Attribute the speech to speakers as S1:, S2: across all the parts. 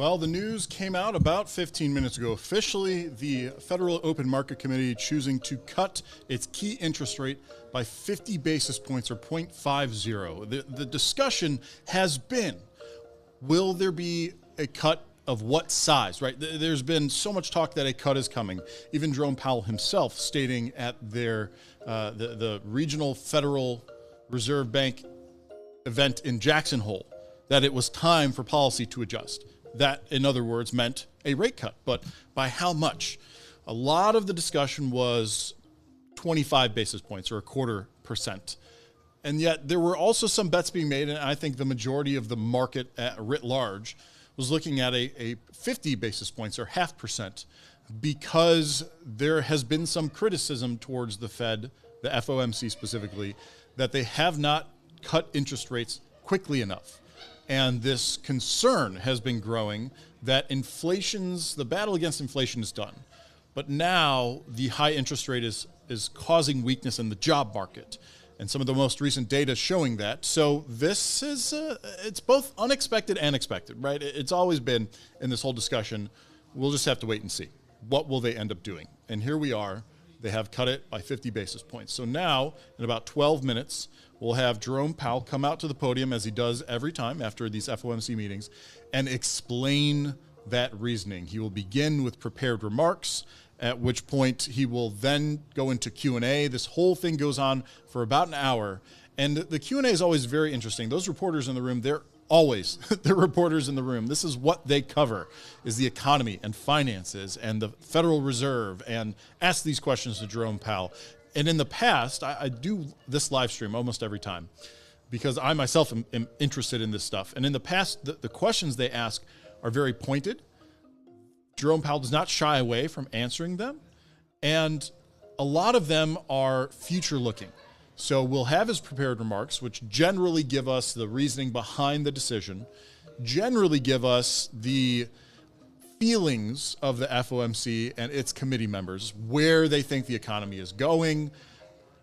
S1: Well, the news came out about 15 minutes ago. Officially, the Federal Open Market Committee choosing to cut its key interest rate by 50 basis points or 0.50. The discussion has been, will there be a cut of what size, right? There's been so much talk that a cut is coming. Even Jerome Powell himself stating at their the Regional Federal Reserve Bank event in Jackson Hole that it was time for policy to adjust. That, in other words, meant a rate cut. But by how much? A lot of the discussion was 25 basis points or 0.25%. And yet there were also some bets being made, and I think the majority of the market writ large was looking at a 50 basis points or 0.5%, because there has been some criticism towards the Fed, the FOMC specifically, that they have not cut interest rates quickly enough. And this concern has been growing that the battle against inflation is done. But now the high interest rate is causing weakness in the job market. And some of the most recent data showing that. So this is, it's both unexpected and expected, right? It's always been in this whole discussion. We'll just have to wait and see. What will they end up doing? And here we are. They have cut it by 50 basis points. So now, in about 12 minutes, we'll have Jerome Powell come out to the podium, as he does every time after these FOMC meetings, and explain that reasoning. He will begin with prepared remarks, at which point he will then go into Q&A. This whole thing goes on for about an hour. And the Q&A is always very interesting. Those reporters in the room, they're reporters in the room. This is what they cover, is the economy and finances and the Federal Reserve, and ask these questions to Jerome Powell. And in the past, I do this live stream almost every time because I myself am interested in this stuff. And in the past, the questions they ask are very pointed. Jerome Powell does not shy away from answering them. And a lot of them are future looking. So we'll have his prepared remarks, which generally give us the reasoning behind the decision, generally give us the feelings of the FOMC and its committee members, where they think the economy is going,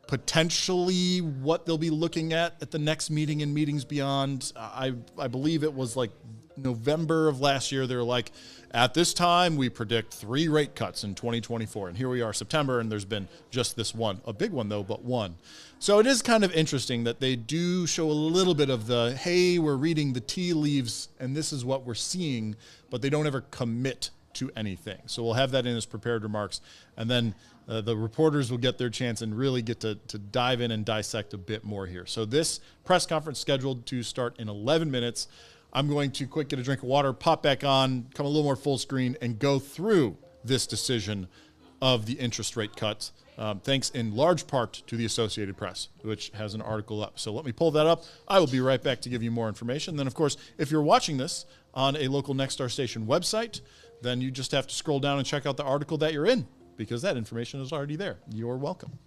S1: potentially what they'll be looking at the next meeting and meetings beyond. I believe it was like November of last year. They're like, at this time, we predict 3 rate cuts in 2024. And here we are, September, and there's been just this one. A big one, though, but one. So it is kind of interesting that they do show a little bit of the, hey, we're reading the tea leaves, and this is what we're seeing, but they don't ever commit to anything. So we'll have that in his prepared remarks. And then the reporters will get their chance and really get to dive in and dissect a bit more here. So this press conference scheduled to start in 11 minutes. I'm going to quick get a drink of water, pop back on, come a little more full screen, and go through this decision of the interest rate cuts, thanks in large part to the Associated Press, which has an article up. So let me pull that up. I will be right back to give you more information. Then, of course, if you're watching this on a local Nexstar station website, then you just have to scroll down and check out the article that you're in, because that information is already there. You're welcome.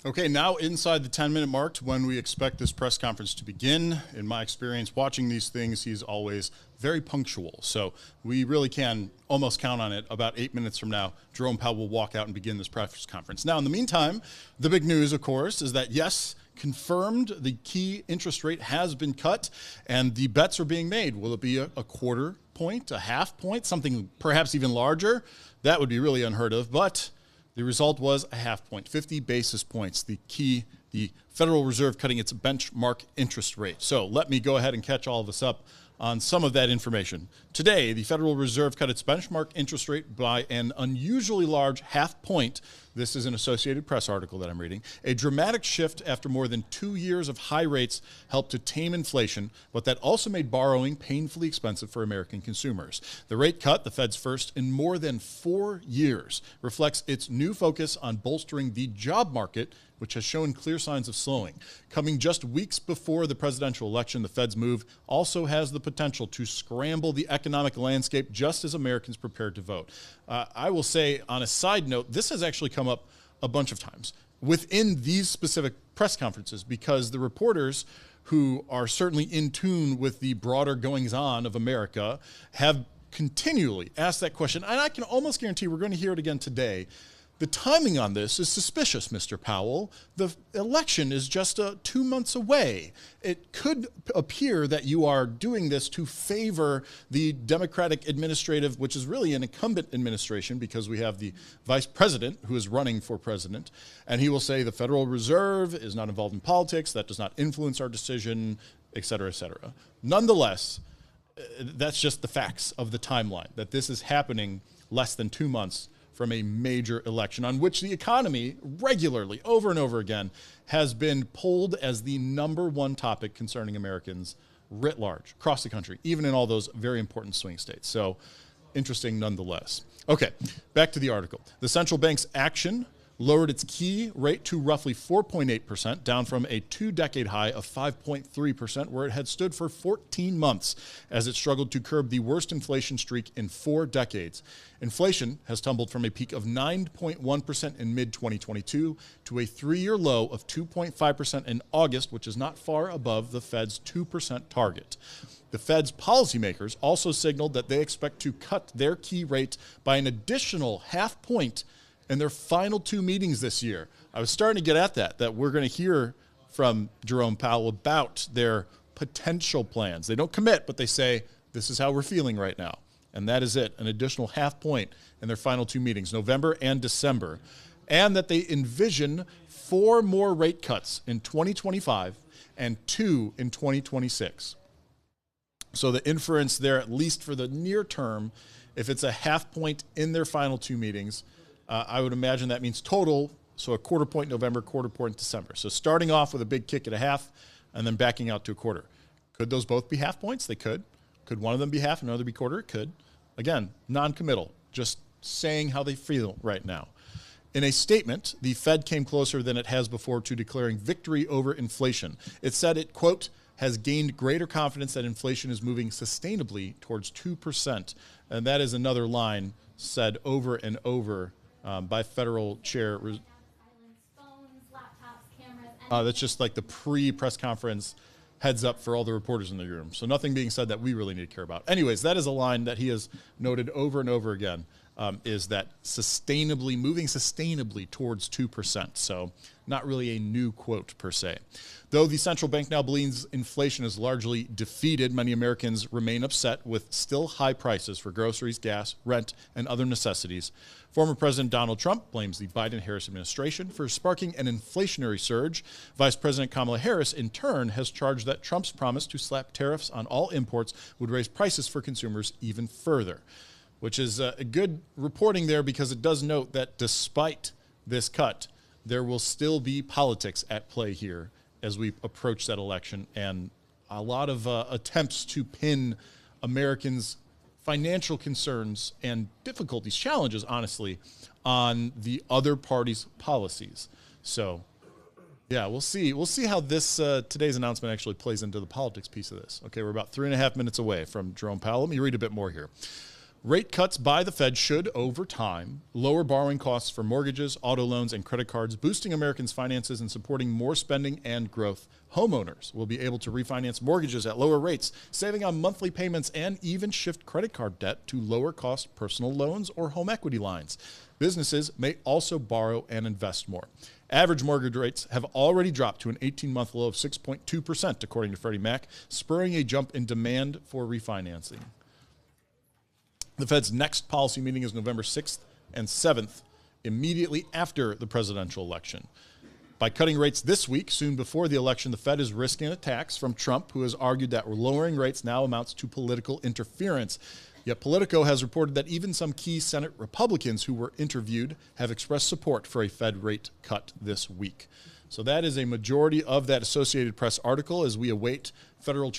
S1: Okay, now inside the 10-minute mark to when we expect this press conference to begin. In my experience watching these things, he's always very punctual. So we really can almost count on it. About 8 minutes from now, Jerome Powell will walk out and begin this press conference. Now, in the meantime, the big news, of course, is that, yes, confirmed the key interest rate has been cut, and the bets are being made. Will it be a quarter point, a half point, something perhaps even larger? That would be really unheard of, but the result was a half point, 50 basis points, the Federal Reserve cutting its benchmark interest rate. So let me go ahead and catch all of us up on some of that information. Today, the Federal Reserve cut its benchmark interest rate by an unusually large half point. This is an Associated Press article that I'm reading. A dramatic shift after more than 2 years of high rates helped to tame inflation, but that also made borrowing painfully expensive for American consumers. The rate cut, the Fed's first in more than 4 years, reflects its new focus on bolstering the job market, which has shown clear signs of slowing. Coming just weeks before the presidential election, the Fed's move also has the potential to scramble the economic landscape just as Americans prepare to vote. I will say, on a side note, this has actually come up a bunch of times within these specific press conferences, because the reporters who are certainly in tune with the broader goings-on of America have continually asked that question, and I can almost guarantee we're going to hear it again today. The timing on this is suspicious, Mr. Powell. The election is just 2 months away. It could appear that you are doing this to favor the Democratic administrative, which is really an incumbent administration, because we have the vice president who is running for president, and he will say the Federal Reserve is not involved in politics, that does not influence our decision, et cetera, et cetera. Nonetheless, that's just the facts of the timeline, that this is happening less than 2 months from a major election on which the economy regularly, over and over again, has been pulled as the #1 topic concerning Americans writ large across the country, even in all those very important swing states. So interesting nonetheless. Okay, back to the article. The central bank's action lowered its key rate to roughly 4.8%, down from a 2-decade high of 5.3%, where it had stood for 14 months as it struggled to curb the worst inflation streak in 4 decades. Inflation has tumbled from a peak of 9.1% in mid-2022 to a 3-year low of 2.5% in August, which is not far above the Fed's 2% target. The Fed's policymakers also signaled that they expect to cut their key rate by an additional half point in their final 2 meetings this year. I was starting to get at that we're going to hear from Jerome Powell about their potential plans. They don't commit, but they say, this is how we're feeling right now. And that is it, an additional half point in their final 2 meetings, November and December. And that they envision 4 more rate cuts in 2025 and 2 in 2026. So the inference there, at least for the near term, if it's a half point in their final 2 meetings, I would imagine that means total, so a quarter point November, quarter point December. So starting off with a big kick at a half and then backing out to a quarter. Could those both be half points? They could. Could one of them be half and another be quarter? It could. Again, non-committal, just saying how they feel right now. In a statement, the Fed came closer than it has before to declaring victory over inflation. It said it, quote, has gained greater confidence that inflation is moving sustainably towards 2%. And that is another line said over and over by Federal Chair. That's just like the pre-press conference heads up for all the reporters in the room. So nothing being said that we really need to care about. Anyways, that is a line that he has noted over and over again, is that moving sustainably towards 2%. So not really a new quote per se. Though the central bank now believes inflation is largely defeated, many Americans remain upset with still high prices for groceries, gas, rent, and other necessities. Former President Donald Trump blames the Biden-Harris administration for sparking an inflationary surge. Vice President Kamala Harris, in turn, has charged that Trump's promise to slap tariffs on all imports would raise prices for consumers even further, which is a good reporting there, because it does note that despite this cut, there will still be politics at play here as we approach that election, and a lot of attempts to pin Americans' financial concerns and difficulties, challenges, honestly, on the other party's policies. So, yeah, we'll see. We'll see how this today's announcement actually plays into the politics piece of this. Okay, we're about 3.5 minutes away from Jerome Powell. Let me read a bit more here. Rate cuts by the Fed should, over time, lower borrowing costs for mortgages, auto loans, and credit cards, boosting Americans' finances and supporting more spending and growth. Homeowners will be able to refinance mortgages at lower rates, saving on monthly payments, and even shift credit card debt to lower-cost personal loans or home equity lines. Businesses may also borrow and invest more. Average mortgage rates have already dropped to an 18-month low of 6.2%, according to Freddie Mac, spurring a jump in demand for refinancing. The Fed's next policy meeting is November 6th and 7th, immediately after the presidential election. By cutting rates this week, soon before the election, the Fed is risking attacks from Trump, who has argued that lowering rates now amounts to political interference. Yet Politico has reported that even some key Senate Republicans who were interviewed have expressed support for a Fed rate cut this week. So that is a majority of that Associated Press article as we await Federal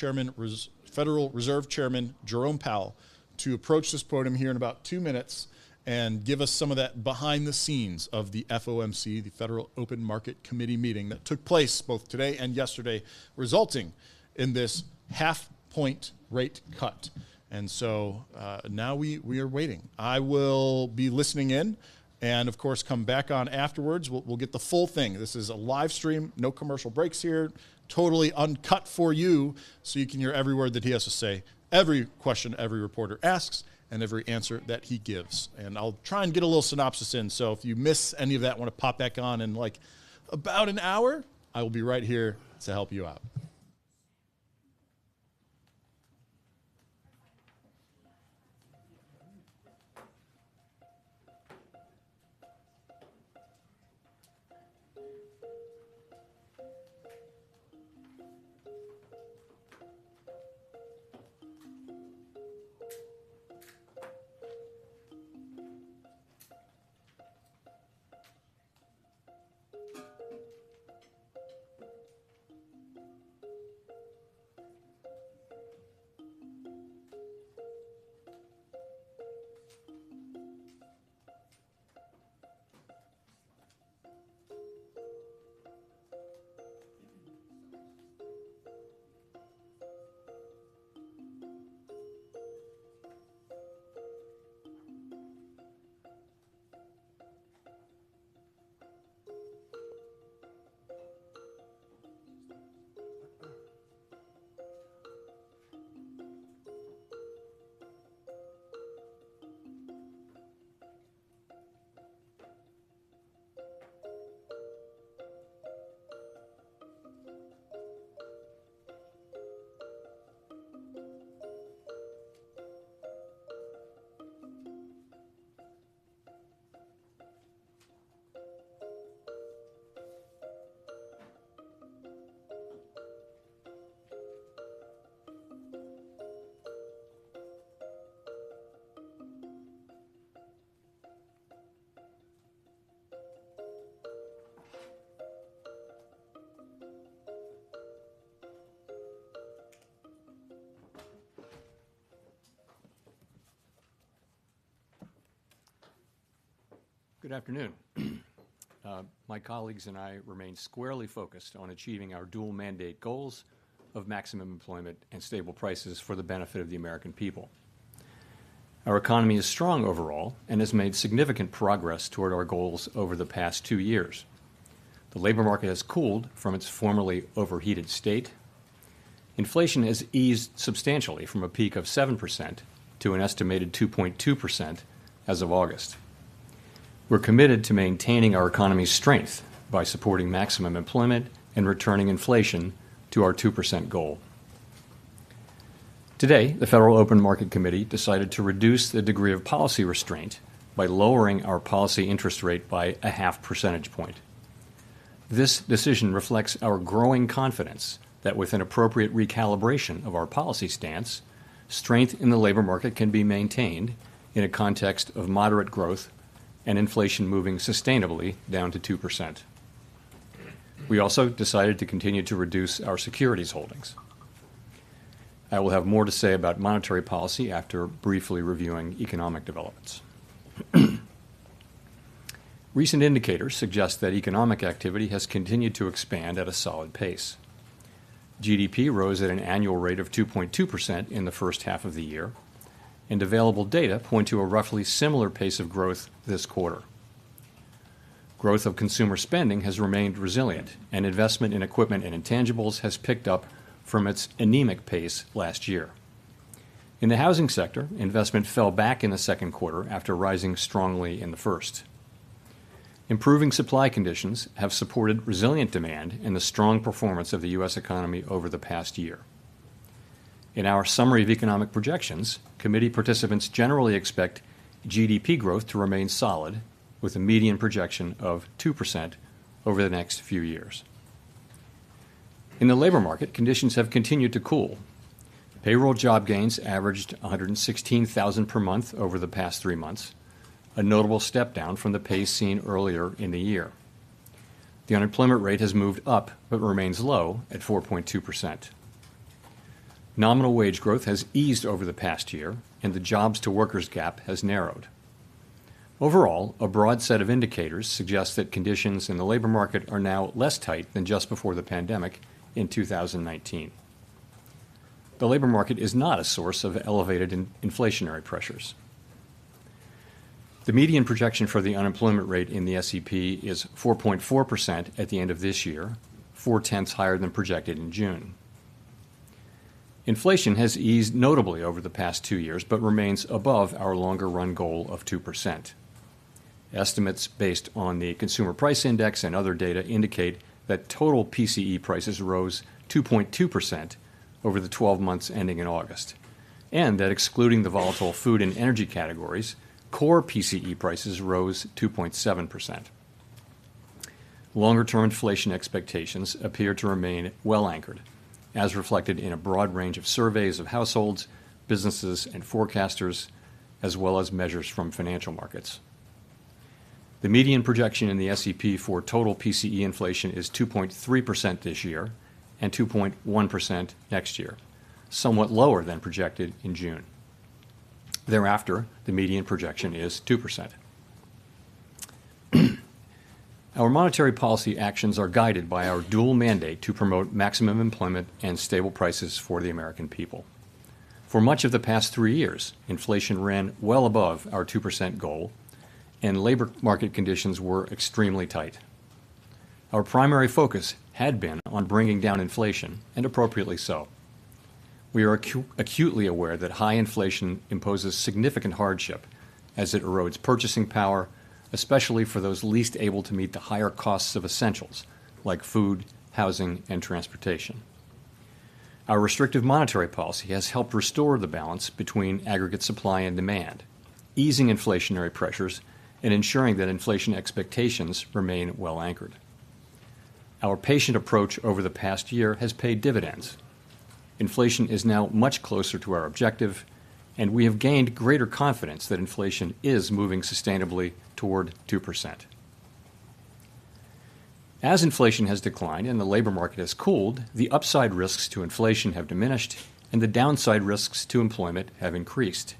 S1: Reserve Chairman Jerome Powell to approach this podium here in about 2 minutes and give us some of that behind the scenes of the FOMC, the Federal Open Market Committee meeting that took place both today and yesterday, resulting in this half-point rate cut. And so now we are waiting. I will be listening in and, of course, come back on afterwards. We'll get the full thing. This is a live stream, no commercial breaks here, totally uncut for you so you can hear every word that he has to say, every question every reporter asks, and every answer that he gives. And I'll try and get a little synopsis in. So if you miss any of that, want to pop back on in like about an hour, I will be right here to help you out.
S2: Good afternoon. My colleagues and I remain squarely focused on achieving our dual mandate goals of maximum employment and stable prices for the benefit of the American people. Our economy is strong overall and has made significant progress toward our goals over the past 2 years. The labor market has cooled from its formerly overheated state. Inflation has eased substantially from a peak of 7% to an estimated 2.2% as of August. We're committed to maintaining our economy's strength by supporting maximum employment and returning inflation to our 2% goal. Today, the Federal Open Market Committee decided to reduce the degree of policy restraint by lowering our policy interest rate by a 0.5 percentage point. This decision reflects our growing confidence that with an appropriate recalibration of our policy stance, strength in the labor market can be maintained in a context of moderate growth and inflation moving sustainably down to 2%. We also decided to continue to reduce our securities holdings. I will have more to say about monetary policy after briefly reviewing economic developments. Recent indicators suggest that economic activity has continued to expand at a solid pace. GDP rose at an annual rate of 2.2% in the first half of the year, and available data point to a roughly similar pace of growth this quarter. Growth of consumer spending has remained resilient, and investment in equipment and intangibles has picked up from its anemic pace last year. In the housing sector, investment fell back in the second quarter after rising strongly in the first. Improving supply conditions have supported resilient demand and the strong performance of the U.S. economy over the past year. In our summary of economic projections, committee participants generally expect GDP growth to remain solid, with a median projection of 2% over the next few years. In the labor market, conditions have continued to cool. Payroll job gains averaged 116,000 per month over the past 3 months, a notable step down from the pace seen earlier in the year. The unemployment rate has moved up but remains low at 4.2%. Nominal wage growth has eased over the past year, and the jobs-to-workers gap has narrowed. Overall, a broad set of indicators suggest that conditions in the labor market are now less tight than just before the pandemic in 2019. The labor market is not a source of elevated inflationary pressures. The median projection for the unemployment rate in the SEP is 4.4% at the end of this year, 0.4 higher than projected in June. Inflation has eased notably over the past 2 years, but remains above our longer-run goal of 2%. Estimates based on the Consumer Price Index and other data indicate that total PCE prices rose 2.2% over the 12 months ending in August, and that excluding the volatile food and energy categories, core PCE prices rose 2.7%. Longer-term inflation expectations appear to remain well anchored, as reflected in a broad range of surveys of households, businesses, and forecasters, as well as measures from financial markets. The median projection in the SEP for total PCE inflation is 2.3% this year and 2.1% next year, somewhat lower than projected in June. Thereafter, the median projection is 2%. Our monetary policy actions are guided by our dual mandate to promote maximum employment and stable prices for the American people. For much of the past 3 years, inflation ran well above our 2% goal, and labor market conditions were extremely tight. Our primary focus had been on bringing down inflation, and appropriately so. We are acutely aware that high inflation imposes significant hardship as it erodes purchasing power, especially for those least able to meet the higher costs of essentials like food, housing, and transportation. Our restrictive monetary policy has helped restore the balance between aggregate supply and demand, easing inflationary pressures and ensuring that inflation expectations remain well anchored. Our patient approach over the past year has paid dividends. Inflation is now much closer to our objective, and we have gained greater confidence that inflation is moving sustainably toward 2%. As inflation has declined and the labor market has cooled, the upside risks to inflation have diminished and the downside risks to employment have increased.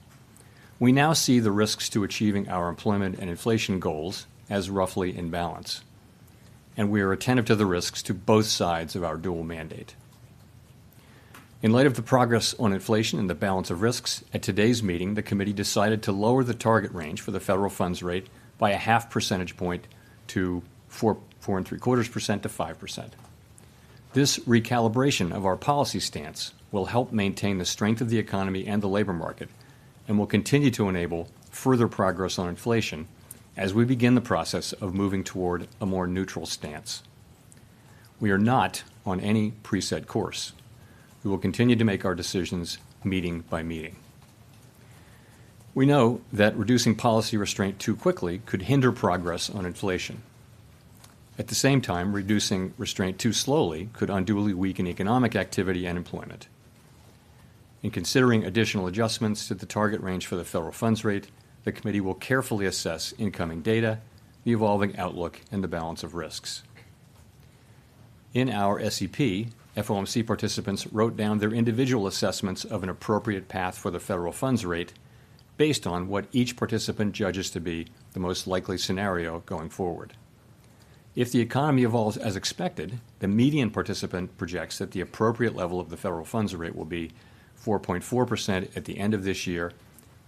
S2: We now see the risks to achieving our employment and inflation goals as roughly in balance, and we are attentive to the risks to both sides of our dual mandate. In light of the progress on inflation and the balance of risks, at today's meeting, the committee decided to lower the target range for the federal funds rate by a 0.5 percentage point to 4.75% to 5%. This recalibration of our policy stance will help maintain the strength of the economy and the labor market, and will continue to enable further progress on inflation as we begin the process of moving toward a more neutral stance. We are not on any preset course. We will continue to make our decisions meeting by meeting. We know that reducing policy restraint too quickly could hinder progress on inflation. At the same time, reducing restraint too slowly could unduly weaken economic activity and employment. In considering additional adjustments to the target range for the federal funds rate, the committee will carefully assess incoming data, the evolving outlook, and the balance of risks. In our SEP, FOMC participants wrote down their individual assessments of an appropriate path for the federal funds rate based on what each participant judges to be the most likely scenario going forward. If the economy evolves as expected, the median participant projects that the appropriate level of the federal funds rate will be 4.4% at the end of this year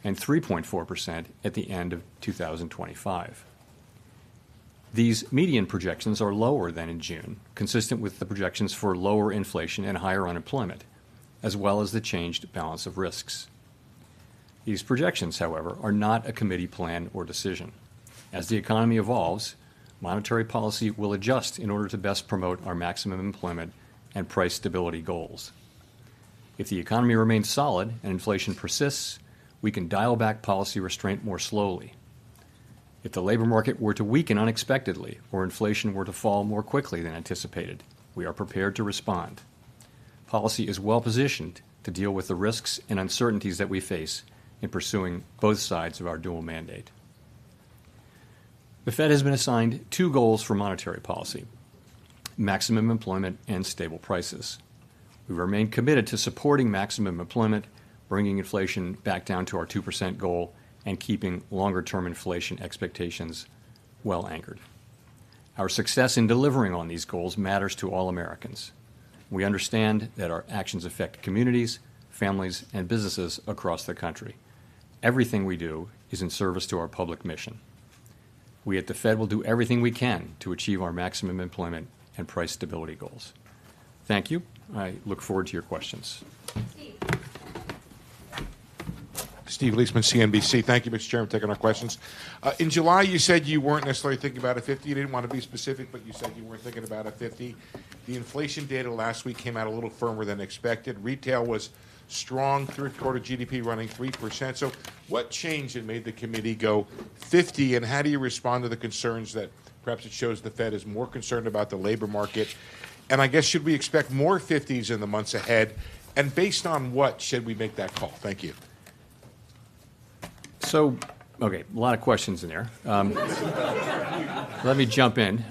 S2: and 3.4% at the end of 2025. These median projections are lower than in June, consistent with the projections for lower inflation and higher unemployment, as well as the changed balance of risks. These projections, however, are not a committee plan or decision. As the economy evolves, monetary policy will adjust in order to best promote our maximum employment and price stability goals. If the economy remains solid and inflation persists, we can dial back policy restraint more slowly. If the labor market were to weaken unexpectedly or inflation were to fall more quickly than anticipated, we are prepared to respond. Policy is well positioned to deal with the risks and uncertainties that we face in pursuing both sides of our dual mandate. The Fed has been assigned two goals for monetary policy: maximum employment and stable prices. We remain committed to supporting maximum employment, bringing inflation back down to our 2% goal, and keeping longer-term inflation expectations well anchored. Our success in delivering on these goals matters to all Americans. We understand that our actions affect communities, families, and businesses across the country. Everything we do is in service to our public mission. We at the Fed will do everything we can to achieve our maximum employment and price stability goals. Thank you. I look forward to your questions.
S3: Steve Leisman, CNBC. Thank you, Mr. Chairman, for taking our questions. In July, you said you weren't necessarily thinking about a 50. You didn't want to be specific, but you said you weren't thinking about a 50. The inflation data last week came out a little firmer than expected. Retail was strong, third quarter GDP running 3%. So what changed and made the committee go 50, and how do you respond to the concerns that perhaps it shows the Fed is more concerned about the labor market? And I guess, should we expect more 50s in the months ahead? And based on what should we make that call? Thank you.
S2: So, okay, a lot of questions in there. Let me jump in.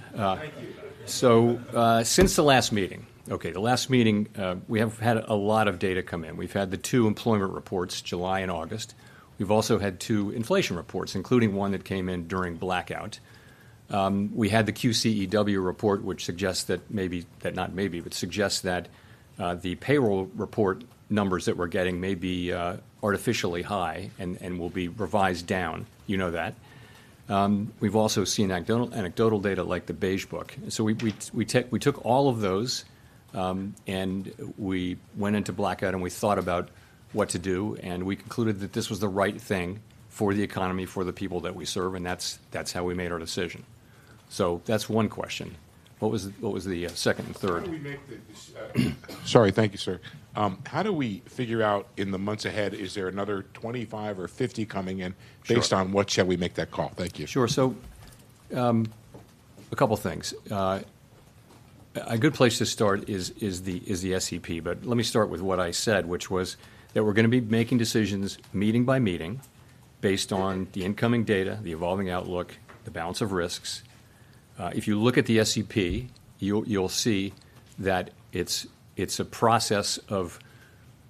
S2: Since the last meeting, we have had a lot of data come in. We've had the two employment reports, July and August. We've also had two inflation reports, including one that came in during blackout. We had the QCEW report, which suggests that suggests that the payroll report numbers that we're getting may be artificially high and will be revised down. You know that. We've also seen anecdotal data like the Beige Book. So we took all of those and we went into blackout and we thought about what to do, and we concluded that this was the right thing for the economy, for the people that we serve, and that's how we made our decision. So that's one question. What was the second and third?
S3: How do we make sorry, thank you, sir. How do we figure out in the months ahead, is there another 25 or 50 coming in? Based on what shall we make that call? Thank you.
S2: Sure. So a couple things. A good place to start is the SEP, but let me start with what I said, which was that we're going to be making decisions meeting by meeting based on the incoming data, the evolving outlook, the balance of risks. If you look at the SEP, you'll see that it's a process of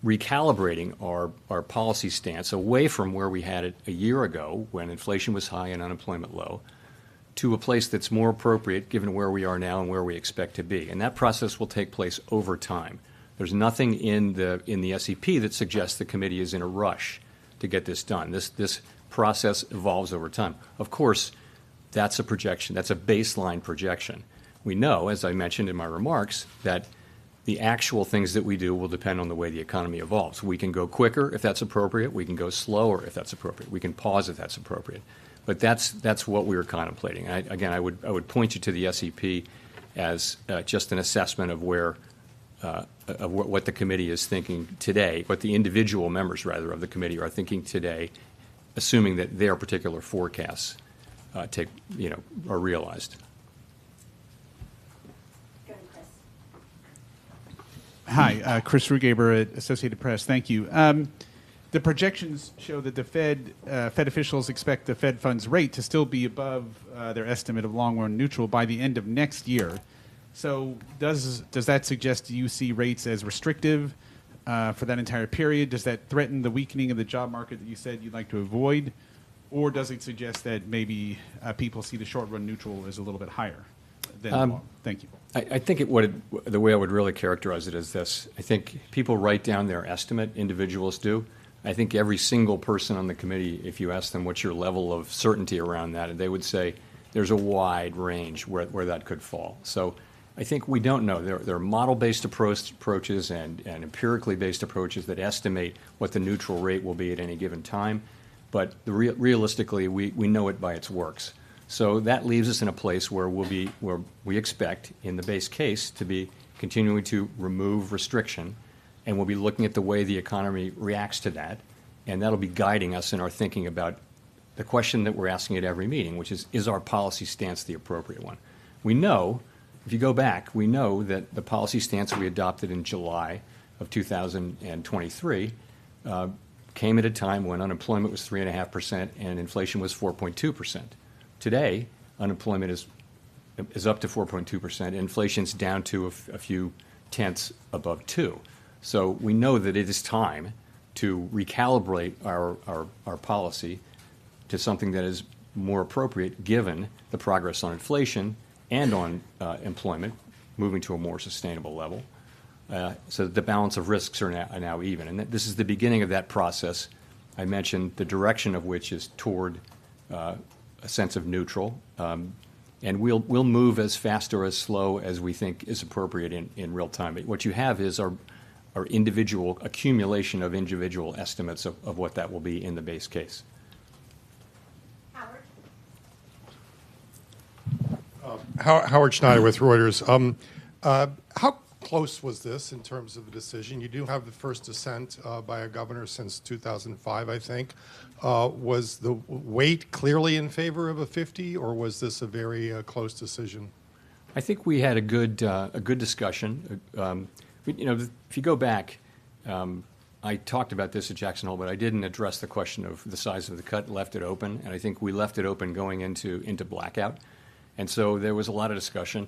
S2: recalibrating our policy stance away from where we had it a year ago when inflation was high and unemployment low, to a place that's more appropriate given where we are now and where we expect to be. And that process will take place over time. There's nothing in the SEP that suggests the committee is in a rush to get this done. This process evolves over time. Of course, that's a projection. That's a baseline projection. We know, as I mentioned in my remarks, that the actual things that we do will depend on the way the economy evolves. We can go quicker if that's appropriate. We can go slower if that's appropriate. We can pause if that's appropriate. But that's what we were contemplating. I would point you to the SEP as just an assessment of where of what the committee is thinking today, what the individual members rather of the committee are thinking today, assuming that their particular forecasts are realized.
S4: Hi, Chris Rugaber at Associated Press. Thank you. The projections show that the Fed officials expect the Fed funds rate to still be above their estimate of long-run neutral by the end of next year. So does that suggest you see rates as restrictive for that entire period? Does that threaten the weakening of the job market that you said you'd like to avoid? Or does it suggest that maybe people see the short-run neutral as a little bit higher than long? Thank you.
S2: I think the way I would really characterize it is this. I think people write down their estimate, individuals do. I think every single person on the committee, if you ask them what's your level of certainty around that, they would say there's a wide range where that could fall. So I think we don't know. There are model-based approaches and empirically based approaches that estimate what the neutral rate will be at any given time. But realistically, we know it by its works. So that leaves us in a place where we expect, in the base case, to be continuing to remove restriction, and we'll be looking at the way the economy reacts to that, and that'll be guiding us in our thinking about the question that we're asking at every meeting, which is our policy stance the appropriate one? We know, if you go back, we know that the policy stance we adopted in July of 2023 came at a time when unemployment was 3.5% and inflation was 4.2%. Today, unemployment is up to 4.2%, inflation's down to a few tenths above 2. So we know that it is time to recalibrate our policy to something that is more appropriate given the progress on inflation and on employment moving to a more sustainable level. So the balance of risks are now even. And this is the beginning of that process. I mentioned the direction of which is toward a sense of neutral. And we'll move as fast or as slow as we think is appropriate in real time. But what you have is our individual accumulation of individual estimates of what that will be in the base case.
S5: Howard Schneider with Reuters. How close was this in terms of the decision? You do have the first dissent by a governor since 2005, I think. Was the weight clearly in favor of a 50, or was this a very close decision?
S2: I think we had a good discussion. If you go back, I talked about this at Jackson Hole, but I didn't address the question of the size of the cut, left it open, and I think we left it open going into blackout. And so there was a lot of discussion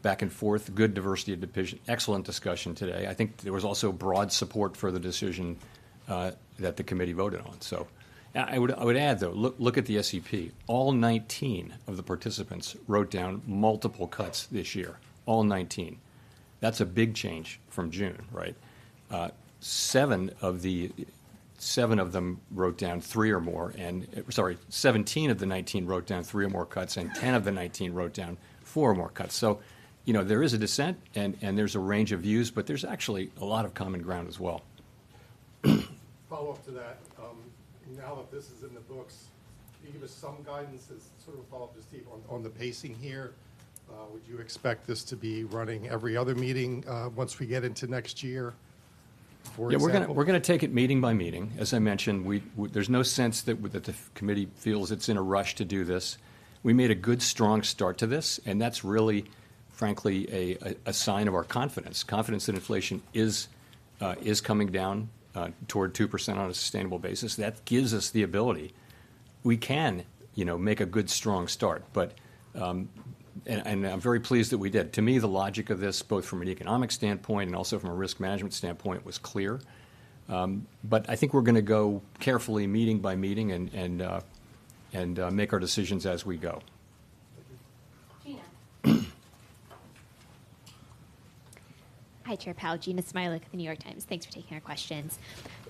S2: back and forth, good diversity of division, excellent discussion today. I think there was also broad support for the decision that the committee voted on. So I would add, though, look at the SEP. All 19 of the participants wrote down multiple cuts this year, all 19. That's a big change from June, right? 7 of them wrote down 3 or more, 17 of the 19 wrote down 3 or more cuts, and 10 of the 19 wrote down 4 or more cuts. So, there is a dissent, and there's a range of views, but there's actually a lot of common ground as well.
S5: Follow up to that, now that this is in the books, can you give us some guidance as sort of follow up to Steve on the pacing here? Would you expect this to be running every other meeting once we get into next year?
S2: Yeah, we're going to take it meeting by meeting. As I mentioned, there's no sense that the committee feels it's in a rush to do this. We made a good, strong start to this, and that's really, frankly, a sign of our confidence that inflation is coming down toward 2% on a sustainable basis. That gives us the ability. We can, make a good, strong start, but and I'm very pleased that we did. To me, the logic of this, both from an economic standpoint and also from a risk management standpoint, was clear. But I think we're going to go carefully, meeting by meeting, and make our decisions as we go.
S6: Gina. Hi, Chair Powell. Gina Smilik of the New York Times. Thanks for taking our questions.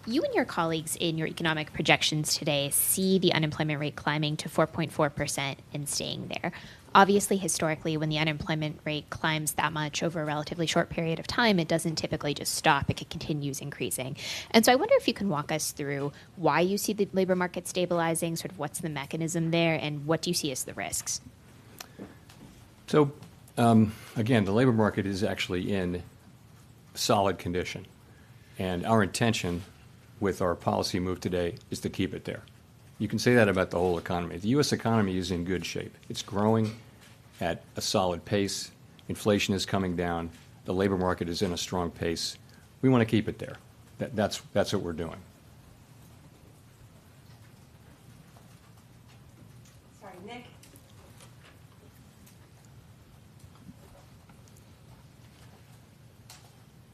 S6: You and your colleagues in your economic projections today see the unemployment rate climbing to 4.4% and staying there. Obviously, historically, when the unemployment rate climbs that much over a relatively short period of time, it doesn't typically just stop. It continues increasing. And so I wonder if you can walk us through why you see the labor market stabilizing, sort of what's the mechanism there, and what do you see as the risks?
S2: So, again, the labor market is actually in solid condition. And our intention with our policy move today is to keep it there. You can say that about the whole economy. The U.S. economy is in good shape. It's growing at a solid pace. Inflation is coming down. The labor market is in a strong pace. We want to keep it there. That's what we're doing.
S7: Sorry, Nick.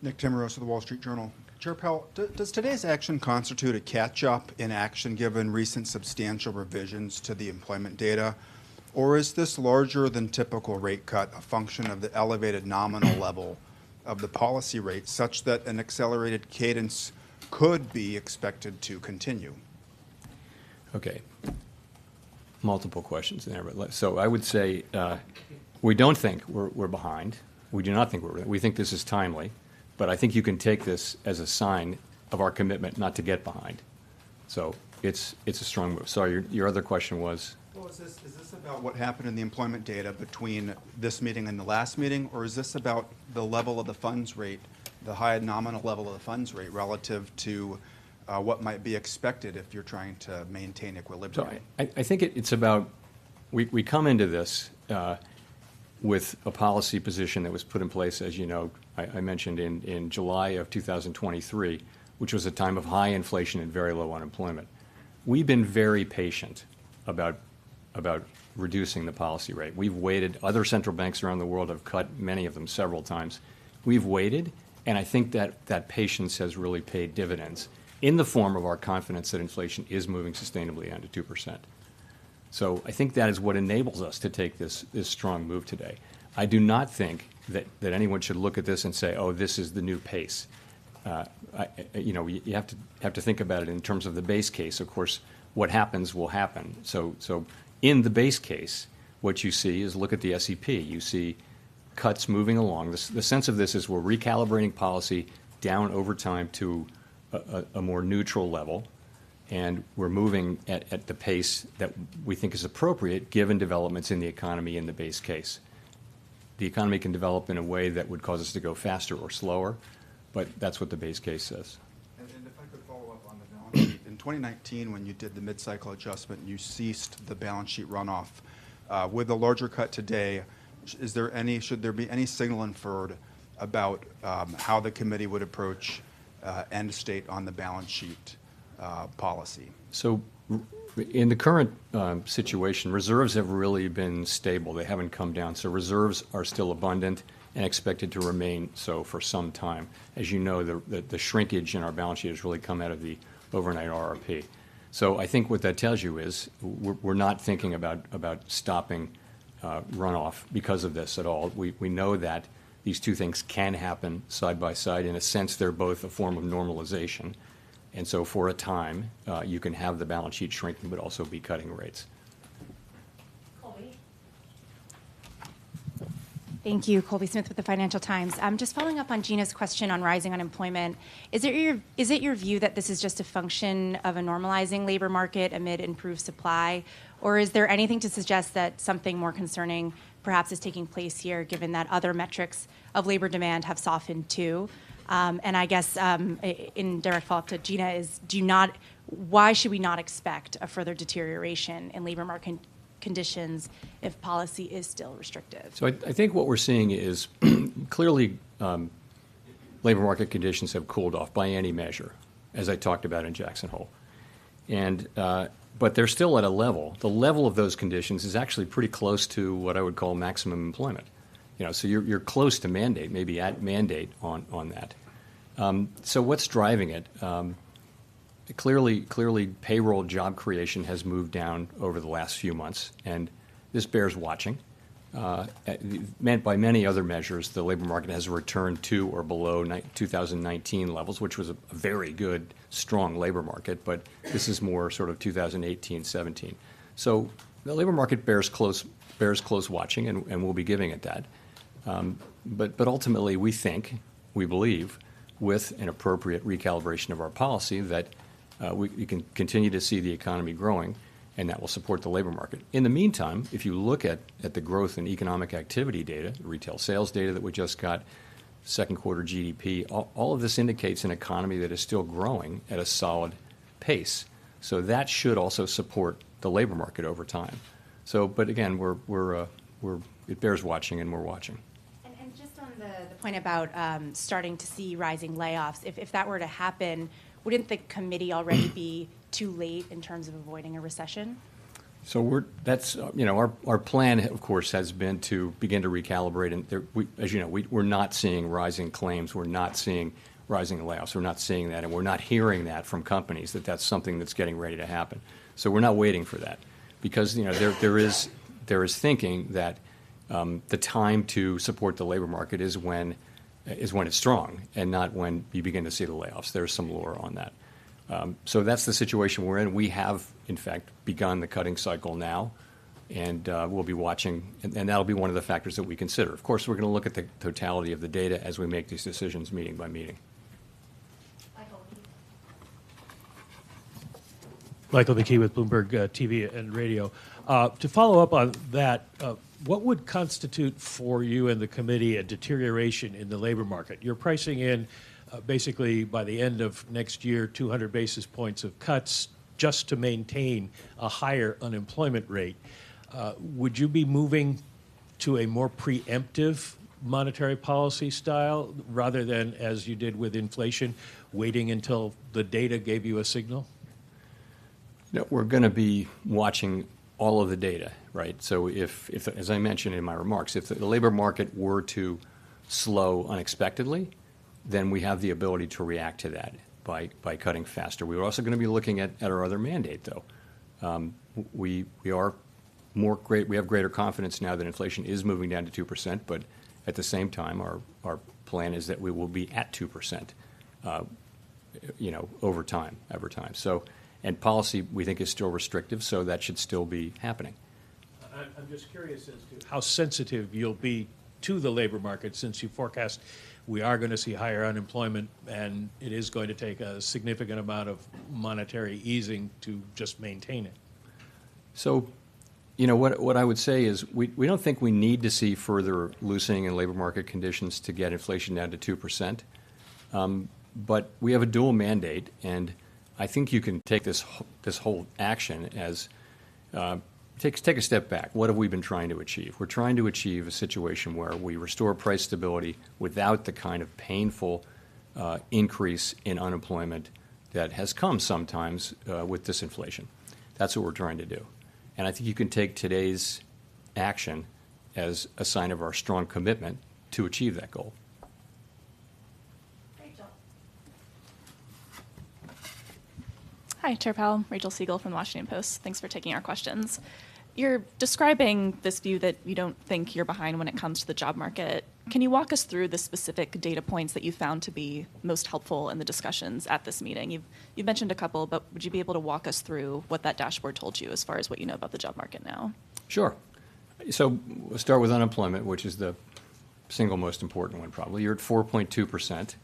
S8: Nick Timmeros of the Wall Street Journal. Chair Powell, does today's action constitute a catch-up in action given recent substantial revisions to the employment data? Or is this larger than typical rate cut a function of the elevated nominal level of the policy rate such that an accelerated cadence could be expected to continue?
S2: Okay. Multiple questions there. So I would say we don't think we're behind. We do not think we think this is timely. But I think you can take this as a sign of our commitment not to get behind. So it's a strong move. Sorry, your other question was?
S8: Well, is this about what happened in the employment data between this meeting and the last meeting, or is this about the level of the funds rate, the high nominal level of the funds rate relative to what might be expected if you're trying to maintain equilibrium?
S2: So I think it's about, we come into this with a policy position that was put in place, as you know, I mentioned in July of 2023, which was a time of high inflation and very low unemployment. We've been very patient about reducing the policy rate. We've waited. Other central banks around the world have cut, many of them several times. We've waited, and I think that patience has really paid dividends in the form of our confidence that inflation is moving sustainably down to 2%. So I think that is what enables us to take this strong move today. I do not think that anyone should look at this and say, oh, this is the new pace. You have to think about it in terms of the base case. Of course, what happens will happen. So in the base case, what you see is, look at the SEP. You see cuts moving along. The sense of this is we're recalibrating policy down over time to a more neutral level, and we're moving at the pace that we think is appropriate given developments in the economy in the base case. The economy can develop in a way that would cause us to go faster or slower, but that's what the base case says.
S8: And if I could follow up on the balance sheet. In 2019, when you did the mid-cycle adjustment, you ceased the balance sheet runoff. With a larger cut today, should there be any signal inferred about how the committee would approach end state on the balance sheet policy?
S2: So in the current situation, reserves have really been stable. They haven't come down. So reserves are still abundant and expected to remain so for some time. As you know, the shrinkage in our balance sheet has really come out of the overnight RRP. So I think what that tells you is we're not thinking about stopping runoff because of this at all. We know that these two things can happen side by side. In a sense, they're both a form of normalization. And so for a time, you can have the balance sheet shrinking but also be cutting rates.
S7: Thank you. Colby Smith with the Financial Times. Just following up on Gina's question on rising unemployment, is it your view that this is just a function of a normalizing labor market amid improved supply, or is there anything to suggest that something more concerning perhaps is taking place here, given that other metrics of labor demand have softened too? And I guess in direct follow-up to Gina is, why should we not expect a further deterioration in labor market conditions if policy is still restrictive?
S2: So I think what we're seeing is clearly labor market conditions have cooled off by any measure, as I talked about in Jackson Hole. And but they're still at a level. The level of those conditions is actually pretty close to what I would call maximum employment. So you're close to mandate, maybe at mandate on that. So what's driving it? Clearly, payroll job creation has moved down over the last few months, and this bears watching. Meant by many other measures, the labor market has returned to or below 2019 levels, which was a very good, strong labor market, but this is more sort of 2018-17. So the labor market bears close watching, and we'll be giving it that. But ultimately, we believe, with an appropriate recalibration of our policy, that we can continue to see the economy growing, and that will support the labor market. In the meantime, if you look at the growth in economic activity data, the retail sales data that we just got, second quarter GDP, all of this indicates an economy that is still growing at a solid pace. So that should also support the labor market over time. So, but again, it bears watching, and we're watching.
S7: And just on the point about starting to see rising layoffs, if that were to happen, wouldn't the committee already be too late in terms of avoiding a recession?
S2: So our plan, of course, has been to begin to recalibrate. And as you know, we're not seeing rising claims. We're not seeing rising layoffs. We're not seeing that, and we're not hearing that from companies that that's something that's getting ready to happen. So we're not waiting for that, because there is thinking that the time to support the labor market is when is when it's strong and not when you begin to see the layoffs. There's some lore on that. So that's the situation we're in. We have, in fact, begun the cutting cycle now, and we'll be watching, and that'll be one of the factors that we consider. Of course, we're going to look at the totality of the data as we make these decisions meeting by meeting.
S9: Michael McKee with Bloomberg TV and Radio. To follow up on that, what would constitute for you and the committee a deterioration in the labor market? You're pricing in basically by the end of next year 200 basis points of cuts just to maintain a higher unemployment rate. Would you be moving to a more preemptive monetary policy style rather than, as you did with inflation, waiting until the data gave you a signal?
S2: No, we're going to be watching all of the data, right? So if, as I mentioned in my remarks, if the labor market were to slow unexpectedly, then we have the ability to react to that by cutting faster. We're also going to be looking at our other mandate, though. We have greater confidence now that inflation is moving down to 2%, but at the same time, our plan is that we will be at 2%, over time. So, and policy we think is still restrictive, so that should still be happening.
S9: I'm just curious as to how sensitive you'll be to the labor market, since you forecast we are going to see higher unemployment and it is going to take a significant amount of monetary easing to just maintain it.
S2: So, what I would say is we don't think we need to see further loosening in labor market conditions to get inflation down to 2%. But we have a dual mandate, and I think you can take this whole action as take a step back. What have we been trying to achieve? We're trying to achieve a situation where we restore price stability without the kind of painful increase in unemployment that has come sometimes with disinflation. That's what we're trying to do. And I think you can take today's action as a sign of our strong commitment to achieve that goal.
S10: Hi, Chair Powell. Rachel Siegel from the Washington Post. Thanks for taking our questions. You're describing this view that you don't think you're behind when it comes to the job market. Can you walk us through the specific data points that you found to be most helpful in the discussions at this meeting? You've mentioned a couple, but would you be able to walk us through what that dashboard told you as far as what you know about the job market now?
S2: Sure. So we'll start with unemployment, which is the single most important one probably. You're at 4.2%.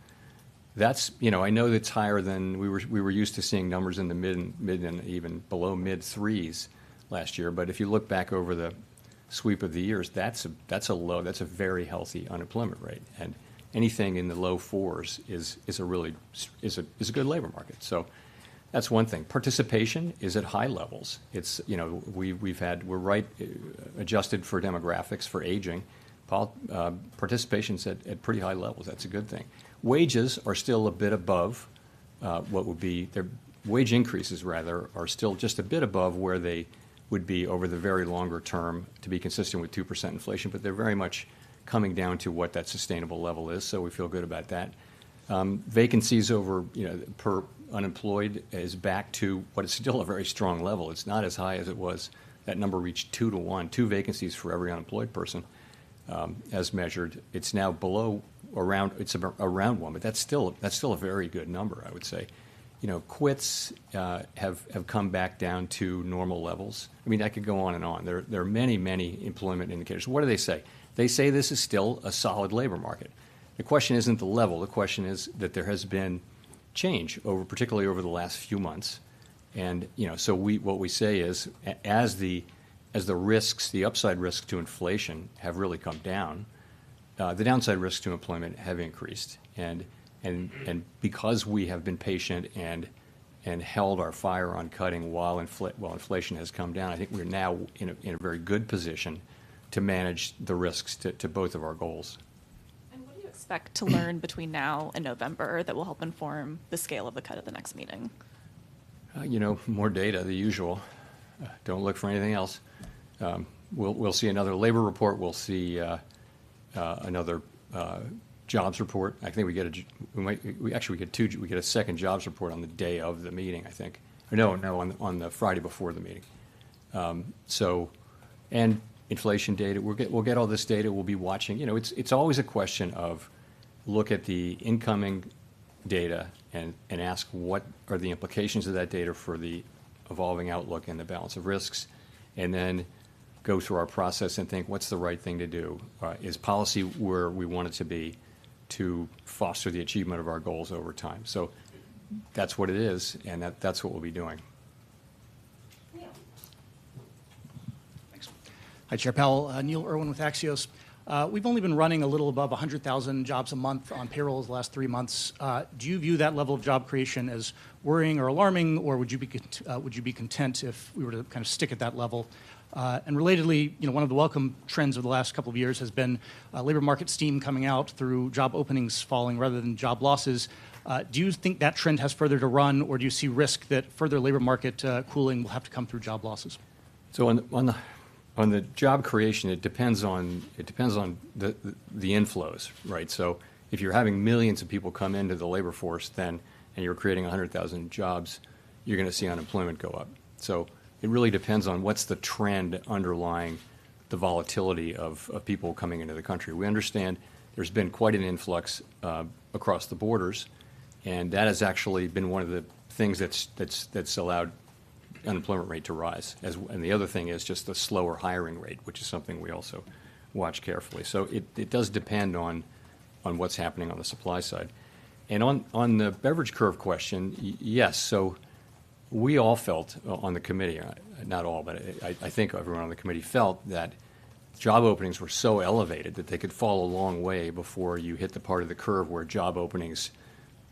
S2: That's, I know that's higher than we were used to seeing numbers in the mid and even below mid threes last year. But if you look back over the sweep of the years, that's a very healthy unemployment rate. And anything in the low fours is a good labor market. So that's one thing. Participation is at high levels. It's, we're right adjusted for demographics, for aging. Participation's at pretty high levels. That's a good thing. Wages are still a bit above what would be their wage increases, rather, are still just a bit above where they would be over the very longer term to be consistent with 2% inflation, but they're very much coming down to what that sustainable level is, so we feel good about that. Vacancies over, per unemployed is back to what is still a very strong level. It's not as high as it was. That number reached 2 to 1, 2 vacancies for every unemployed person as measured. It's now around 1, but that's still a very good number, I would say. Quits have come back down to normal levels. I mean, I could go on and on. There are many, many employment indicators. What do they say? They say this is still a solid labor market. The question isn't the level. The question is that there has been change, particularly over the last few months. And so what we say is, as the risks, the upside risks to inflation have really come down, the downside risks to employment have increased. And because we have been patient and held our fire on cutting while inflation has come down, I think we're now in a very good position to manage the risks to both of our goals.
S10: And what do you expect to learn between now and November that will help inform the scale of the cut at the next meeting?
S2: More data, the usual. Don't look for anything else. We'll see another labor report. We'll see another jobs report. I think we get a second jobs report on the day of the meeting, I think. Or no, on the Friday before the meeting. And inflation data. We'll get all this data. We'll be watching. It's always a question of look at the incoming data and ask what are the implications of that data for the evolving outlook and the balance of risks, and then go through our process and think, what's the right thing to do? Is policy where we want it to be to foster the achievement of our goals over time? So that's what it is, and that's what we'll be doing.
S11: Thanks. Hi, Chair Powell. Neil Irwin with Axios. We've only been running a little above 100,000 jobs a month on payrolls the last 3 months. Do you view that level of job creation as worrying or alarming, or would you be content if we were to kind of stick at that level? And relatedly, one of the welcome trends of the last couple of years has been labor market steam coming out through job openings falling rather than job losses. Do you think that trend has further to run, or do you see risk that further labor market cooling will have to come through job losses?
S2: So on the job creation, it depends on the inflows, right? So if you're having millions of people come into the labor force, and you're creating 100,000 jobs, you're going to see unemployment go up. So it really depends on what's the trend underlying the volatility of people coming into the country. We understand there's been quite an influx across the borders, and that has actually been one of the things that's allowed unemployment rate to rise. And the other thing is just the slower hiring rate, which is something we also watch carefully. So it does depend on what's happening on the supply side. And on the beverage curve question, yes. So we all felt on the committee, not all, but I think everyone on the committee felt that job openings were so elevated that they could fall a long way before you hit the part of the curve where job openings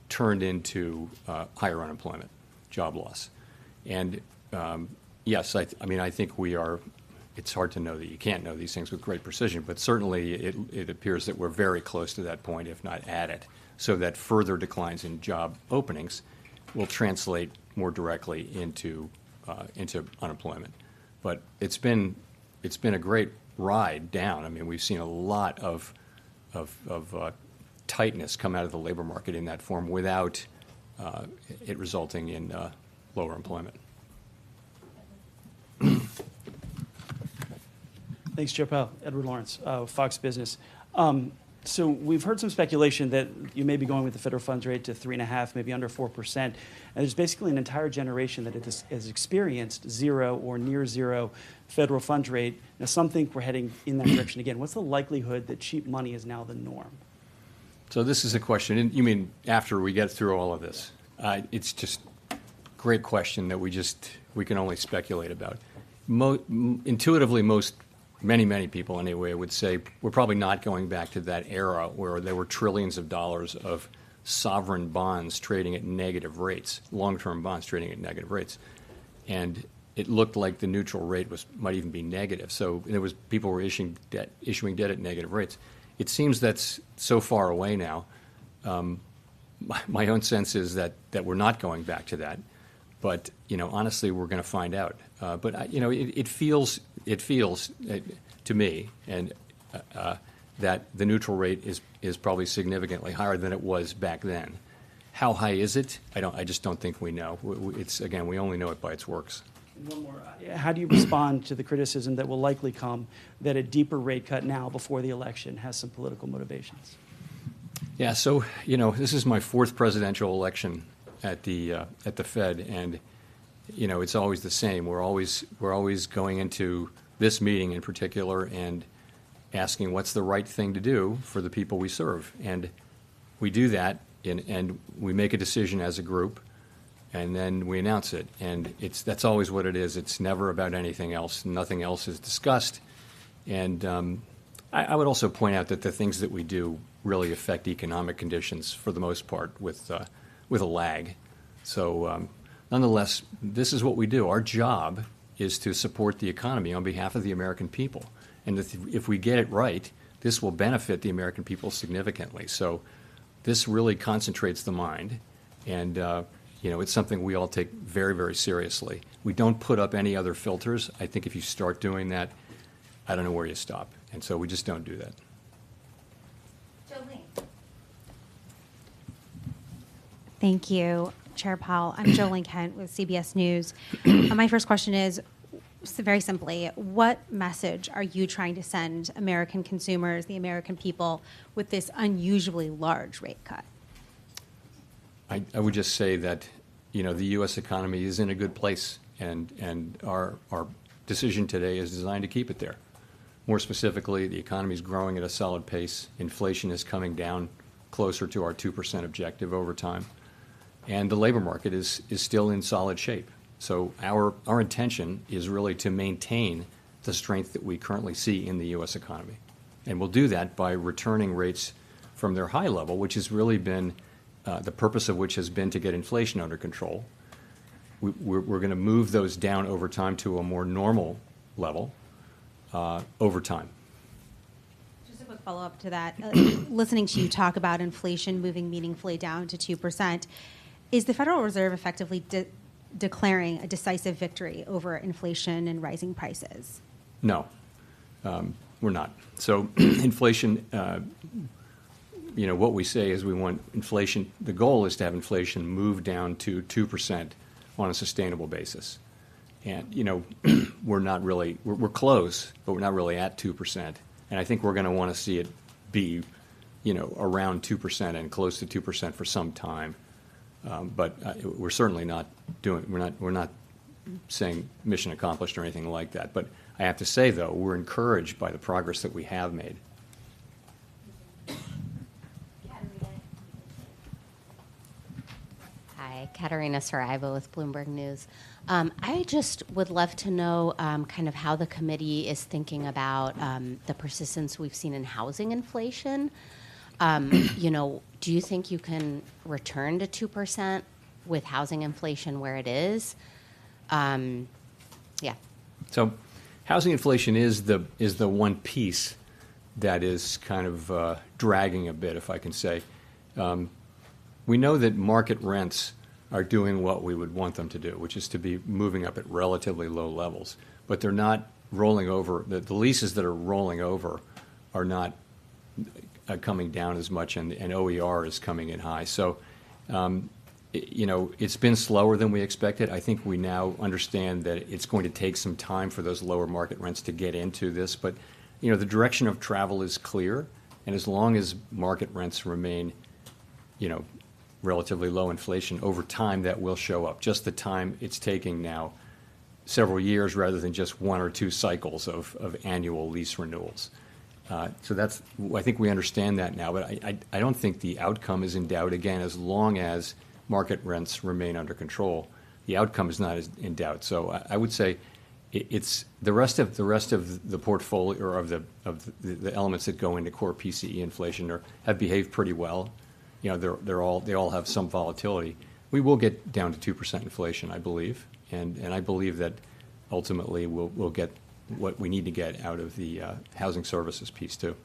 S2: turned into higher unemployment, job loss. And yes, I think we are. It's hard to know that you can't know these things with great precision, but certainly it appears that we're very close to that point, if not at it, so that further declines in job openings will translate more directly into unemployment. But it's been a great ride down. I mean, we've seen a lot of tightness come out of the labor market in that form without it resulting in lower employment.
S12: Thanks, Chair Powell. Edward Lawrence, Fox Business. So we've heard some speculation that you may be going with the federal funds rate to 3.5%, maybe under 4%. And there's basically an entire generation that has experienced zero or near zero federal funds rate. Now, some think we're heading in that direction again. What's the likelihood that cheap money is now the norm?
S2: So this is a question. You mean after we get through all of this? It's just a great question that we can only speculate about. Intuitively, many people anyway would say we're probably not going back to that era where there were trillions of dollars of sovereign bonds trading at negative rates, long-term bonds trading at negative rates. And it looked like the neutral rate might even be negative. So people were issuing debt at negative rates. It seems that's so far away now. My own sense is that we're not going back to that. But honestly, we're going to find out. But it feels to me and that the neutral rate is probably significantly higher than it was back then. How high is it? I just don't think we know. We only know it by its works.
S12: One more. How do you respond to the criticism that will likely come that a deeper rate cut now before the election has some political motivations?
S2: Yeah. So this is my fourth presidential election at the Fed, and it's always the same. We're always going into this meeting in particular and asking what's the right thing to do for the people we serve, and we do that, and we make a decision as a group, and then we announce it, and that's always what it is. It's never about anything else. Nothing else is discussed, and I would also point out that the things that we do really affect economic conditions for the most part with a lag. So nonetheless, this is what we do. Our job is to support the economy on behalf of the American people. And if we get it right, this will benefit the American people significantly. So this really concentrates the mind. And, it's something we all take very, very seriously. We don't put up any other filters. I think if you start doing that, I don't know where you stop. And so we just don't do that.
S13: Thank you, Chair Powell. I'm Jolene Kent with CBS News. My first question is, So very simply, what message are you trying to send American consumers, the American people, with this unusually large rate cut?
S2: I would just say that, the U.S. economy is in a good place, and our decision today is designed to keep it there. More specifically, the economy is growing at a solid pace. Inflation is coming down closer to our 2% objective over time. And the labor market is still in solid shape. So our intention is really to maintain the strength that we currently see in the U.S. economy. And we'll do that by returning rates from their high level, which has really been, the purpose of which has been to get inflation under control. We're going to move those down over time to a more normal level over time.
S13: Just a quick follow-up to that. Listening to you talk about inflation moving meaningfully down to 2%, is the Federal Reserve effectively declaring a decisive victory over inflation and rising prices?
S2: No, we're not. So inflation, what we say is we want inflation, the goal is to have inflation move down to 2% on a sustainable basis. And, we're not really, we're close, but we're not really at 2%. And I think we're going to want to see it be, around 2% and close to 2% for some time. But we're certainly not we're not saying mission accomplished or anything like that. But I have to say, though, we're encouraged by the progress that we have made.
S14: Hi, Katerina Saraiva with Bloomberg News. I just would love to know kind of how the committee is thinking about the persistence we've seen in housing inflation. Do you think you can return to 2% with housing inflation where it is? Yeah.
S2: So housing inflation is the one piece that is kind of dragging a bit, if I can say. We know that market rents are doing what we would want them to do, which is to be moving up at relatively low levels. But they're not rolling over. The leases that are rolling over are not coming down as much, and OER is coming in high. So, it's been slower than we expected. I think we now understand that it's going to take some time for those lower market rents to get into this. But, the direction of travel is clear, and as long as market rents remain, relatively low inflation, over time that will show up. Just the time it's taking now, several years rather than just one or two cycles of annual lease renewals. So I think we understand that now, but I don't think the outcome is in doubt. Again, as long as market rents remain under control, the outcome is not in doubt. So I would say it's the rest of the portfolio, or of the elements that go into core PCE inflation have behaved pretty well. They all have some volatility. We will get down to 2% inflation, I believe, and I believe that ultimately we'll get what we need to get out of the housing services piece too.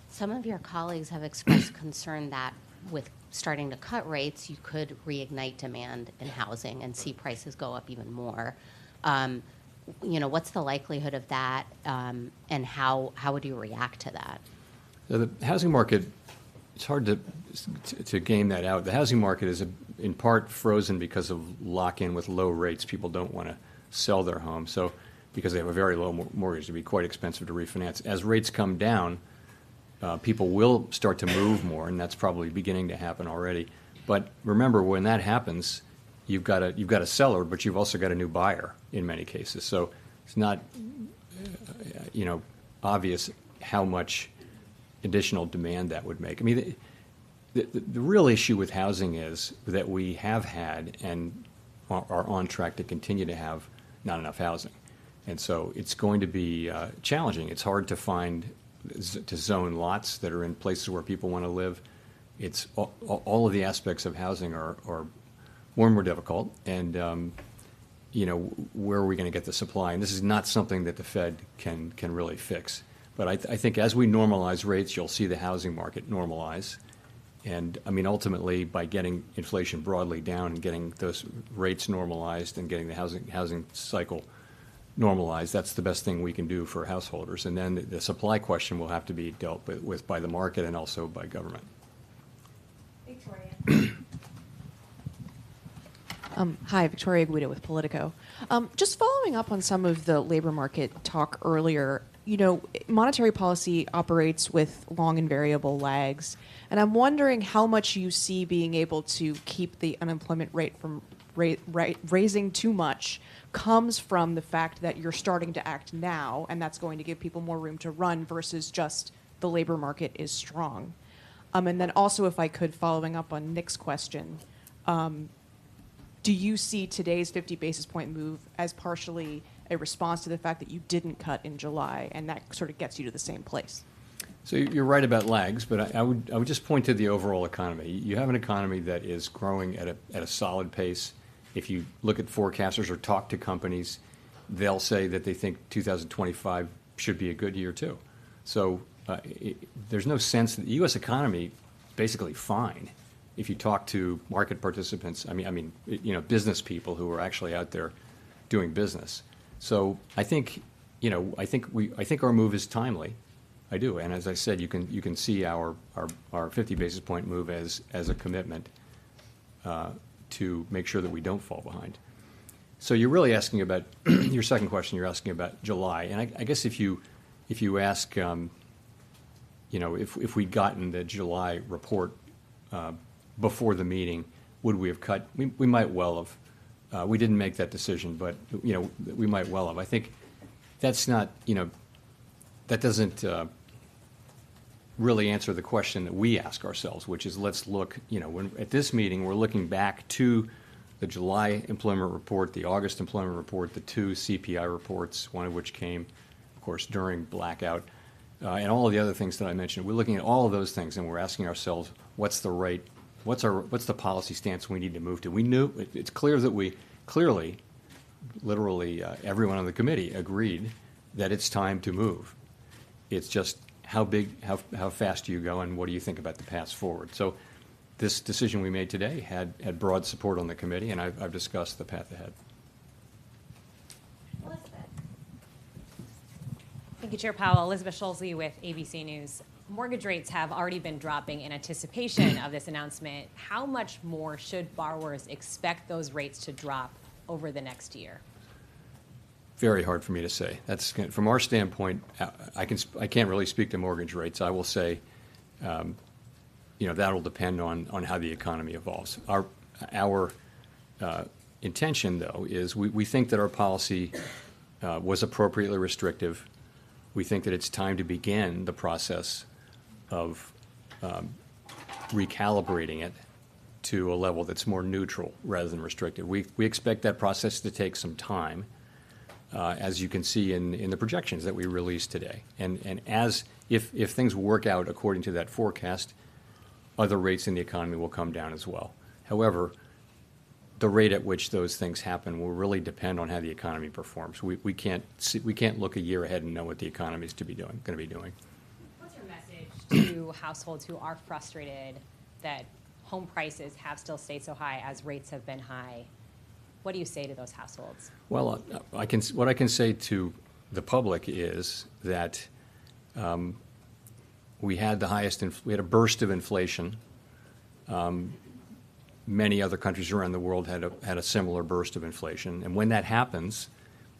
S14: Some of your colleagues have expressed concern that with starting to cut rates, you could reignite demand in housing and see prices go up even more. What's the likelihood of that, and how would you react to that?
S2: So the housing market, it's hard to game that out. The housing market is in part frozen because of lock-in with low rates. People don't want to sell their home, so because they have a very low mortgage, it'd be quite expensive to refinance. As rates come down, people will start to move more, and that's probably beginning to happen already. But remember, when that happens, you've got a seller, but you've also got a new buyer in many cases. So it's not obvious how much additional demand that would make. I mean, the real issue with housing is that we have had and are on track to continue to have not enough housing. And so it's going to be challenging. It's hard to zone lots that are in places where people want to live. It's all of the aspects of housing are more and more difficult. And where are we going to get the supply? And this is not something that the Fed can really fix. But I think as we normalize rates, you'll see the housing market normalize. And I mean, ultimately, by getting inflation broadly down and getting those rates normalized and getting the housing cycle normalized, that's the best thing we can do for householders. And then the supply question will have to be dealt with by the market and also by government.
S13: Victoria.
S15: Hi, Victoria Guida with Politico. Just following up on some of the labor market talk earlier, you know, monetary policy operates with long and variable lags, and I'm wondering how much you see being able to keep the unemployment rate from raising too much comes from the fact that you're starting to act now, and that's going to give people more room to run versus just the labor market is strong. And then also, if I could, following up on Nick's question, do you see today's 50 basis point move as partially a response to the fact that you didn't cut in July, and that sort of gets you to the same place?
S2: So you're right about lags, but I would just point to the overall economy. You have an economy that is growing at a solid pace. If you look at forecasters or talk to companies, they'll say that they think 2025 should be a good year too. So there's no sense that the U.S. economy is basically fine. If you talk to market participants, I mean, you know, business people who are actually out there doing business. So I think, you know, I think our move is timely. I do, and as I said, you can see our 50 basis point move as a commitment to make sure that we don't fall behind. So you're really asking about your second question. You're asking about July, and I guess if you ask, you know, if we'd gotten the July report before the meeting, would we have cut? We might well have. We didn't make that decision, but you know, we might well have. I think that's not, you know, that doesn't really answer the question that we ask ourselves, which is let's look, you know, at this meeting, we're looking back to the July employment report, the August employment report, the two CPI reports, one of which came, of course, during blackout, and all of the other things that I mentioned. We're looking at all of those things, and we're asking ourselves, what's the policy stance we need to move to? We knew, it's clear that we clearly, literally everyone on the committee agreed that it's time to move. It's just how fast do you go, and what do you think about the paths forward? So this decision we made today had broad support on the committee, and I've discussed the path ahead.
S16: Thank you, Chair Powell. Elizabeth Schulze with ABC News. Mortgage rates have already been dropping in anticipation of this announcement. How much more should borrowers expect those rates to drop over the next year?
S2: Very hard for me to say. That's from our standpoint. I can't really speak to mortgage rates. I will say, you know, that'll depend on how the economy evolves. Our intention, though, is we think that our policy was appropriately restrictive. We think that it's time to begin the process of recalibrating it to a level that's more neutral rather than restrictive. We expect that process to take some time. As you can see in the projections that we released today. And if things work out according to that forecast, other rates in the economy will come down as well. However, the rate at which those things happen will really depend on how the economy performs. We can't look a year ahead and know what the economy is going to be doing.
S16: What's your message to households who are frustrated that home prices have still stayed so high as rates have been high? What do you say to those households? Well,
S2: what I can say to the public is that we had a burst of inflation. Many other countries around the world had a similar burst of inflation, and when that happens,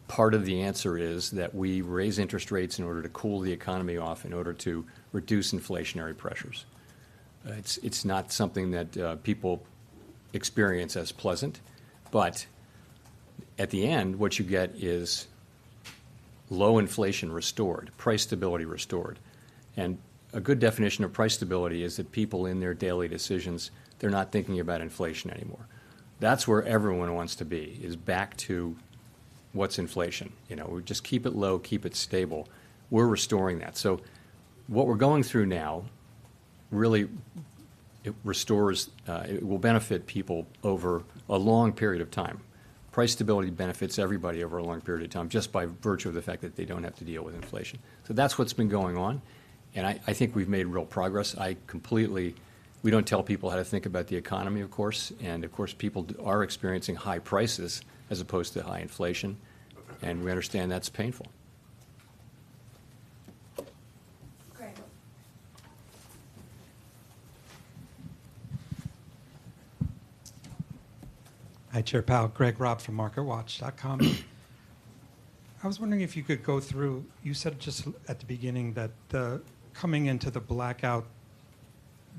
S2: part of the answer is that we raise interest rates in order to cool the economy off, in order to reduce inflationary pressures. It's not something that people experience as pleasant. But at the end, what you get is low inflation restored, price stability restored. And a good definition of price stability is that people in their daily decisions, they're not thinking about inflation anymore. That's where everyone wants to be, is back to what's inflation. You know, we just keep it low, keep it stable. We're restoring that. So what we're going through now really it restores, it will benefit people over a long period of time. Price stability benefits everybody over a long period of time just by virtue of the fact that they don't have to deal with inflation. So that's what's been going on, and I think we've made real progress. We don't tell people how to think about the economy, of course, and of course people are experiencing high prices as opposed to high inflation, and we understand that's painful.
S17: Hi, Chair Powell. Greg Robb from MarketWatch.com. I was wondering if you could go through, you said just at the beginning that coming into the blackout,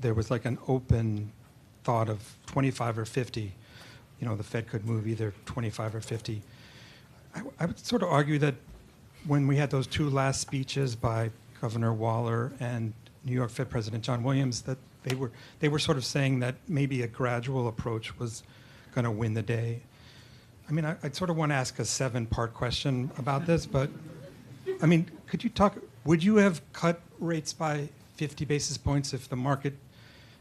S17: there was like an open thought of 25 or 50. You know, the Fed could move either 25 or 50. I would sort of argue that when we had those two last speeches by Governor Waller and New York Fed President John Williams, that they were sort of saying that maybe a gradual approach was going to win the day. I mean, I'd sort of want to ask a 7-part question about this, but I mean, could you talk, would you have cut rates by 50 basis points if the market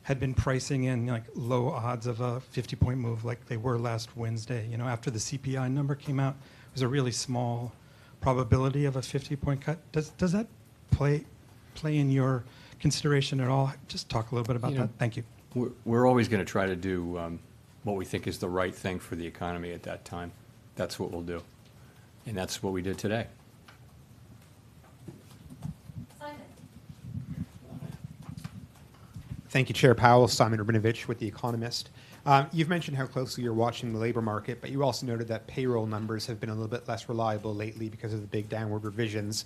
S17: had been pricing in like low odds of a 50-point move like they were last Wednesday? You know, after the CPI number came out, it was a really small probability of a 50-point cut. Does that play in your consideration at all? Just talk a little bit about that. Thank you.
S2: We're always going to try to do what we think is the right thing for the economy at that time. That's what we'll do. And that's what we did today.
S18: Thank you, Chair Powell. Simon Rabinovich with The Economist. You've mentioned how closely you're watching the labor market, but you also noted that payroll numbers have been a little bit less reliable lately because of the big downward revisions.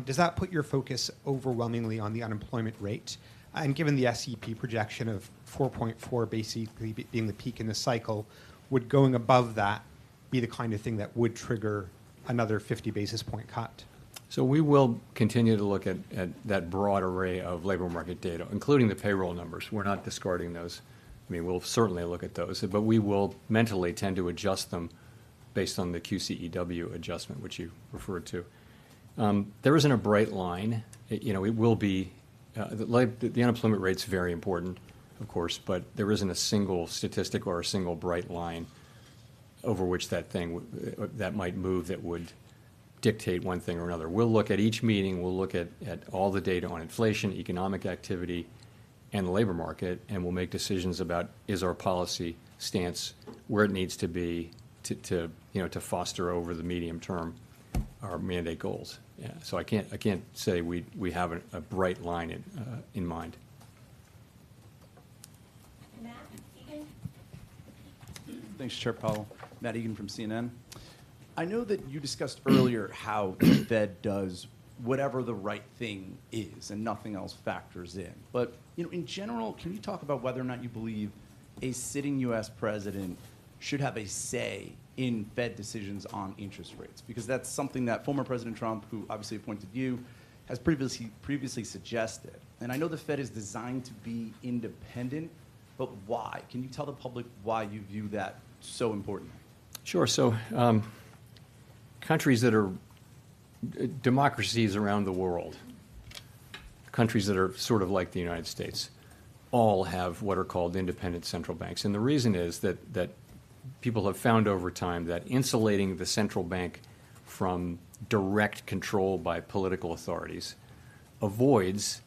S18: Does that put your focus overwhelmingly on the unemployment rate? And given the SEP projection of 4.4 basically being the peak in the cycle, would going above that be the kind of thing that would trigger another 50 basis point cut?
S2: So we will continue to look at that broad array of labor market data, including the payroll numbers. We're not discarding those. I mean, we'll certainly look at those, but we will mentally tend to adjust them based on the QCEW adjustment, which you referred to. There isn't a bright line. It will be, the unemployment rate's very important, of course, but there isn't a single statistic or a single bright line over which that might move that would dictate one thing or another. We'll look at each meeting, we'll look at all the data on inflation, economic activity, and the labor market, and we'll make decisions about is our policy stance where it needs to be to foster over the medium term our mandate goals. Yeah, so I can't say we have a bright line in mind.
S19: Thanks, Chair Powell. Matt Egan from CNN. I know that you discussed earlier how the Fed does whatever the right thing is and nothing else factors in. But in general, can you talk about whether or not you believe a sitting U.S. president should have a say in Fed decisions on interest rates? Because that's something that former President Trump, who obviously appointed you, has previously suggested. And I know the Fed is designed to be independent, but why? Can you tell the public why you view that so important?
S2: Sure. So countries that are democracies around the world, countries that are sort of like the United States, all have what are called independent central banks. And the reason is that people have found over time that insulating the central bank from direct control by political authorities avoids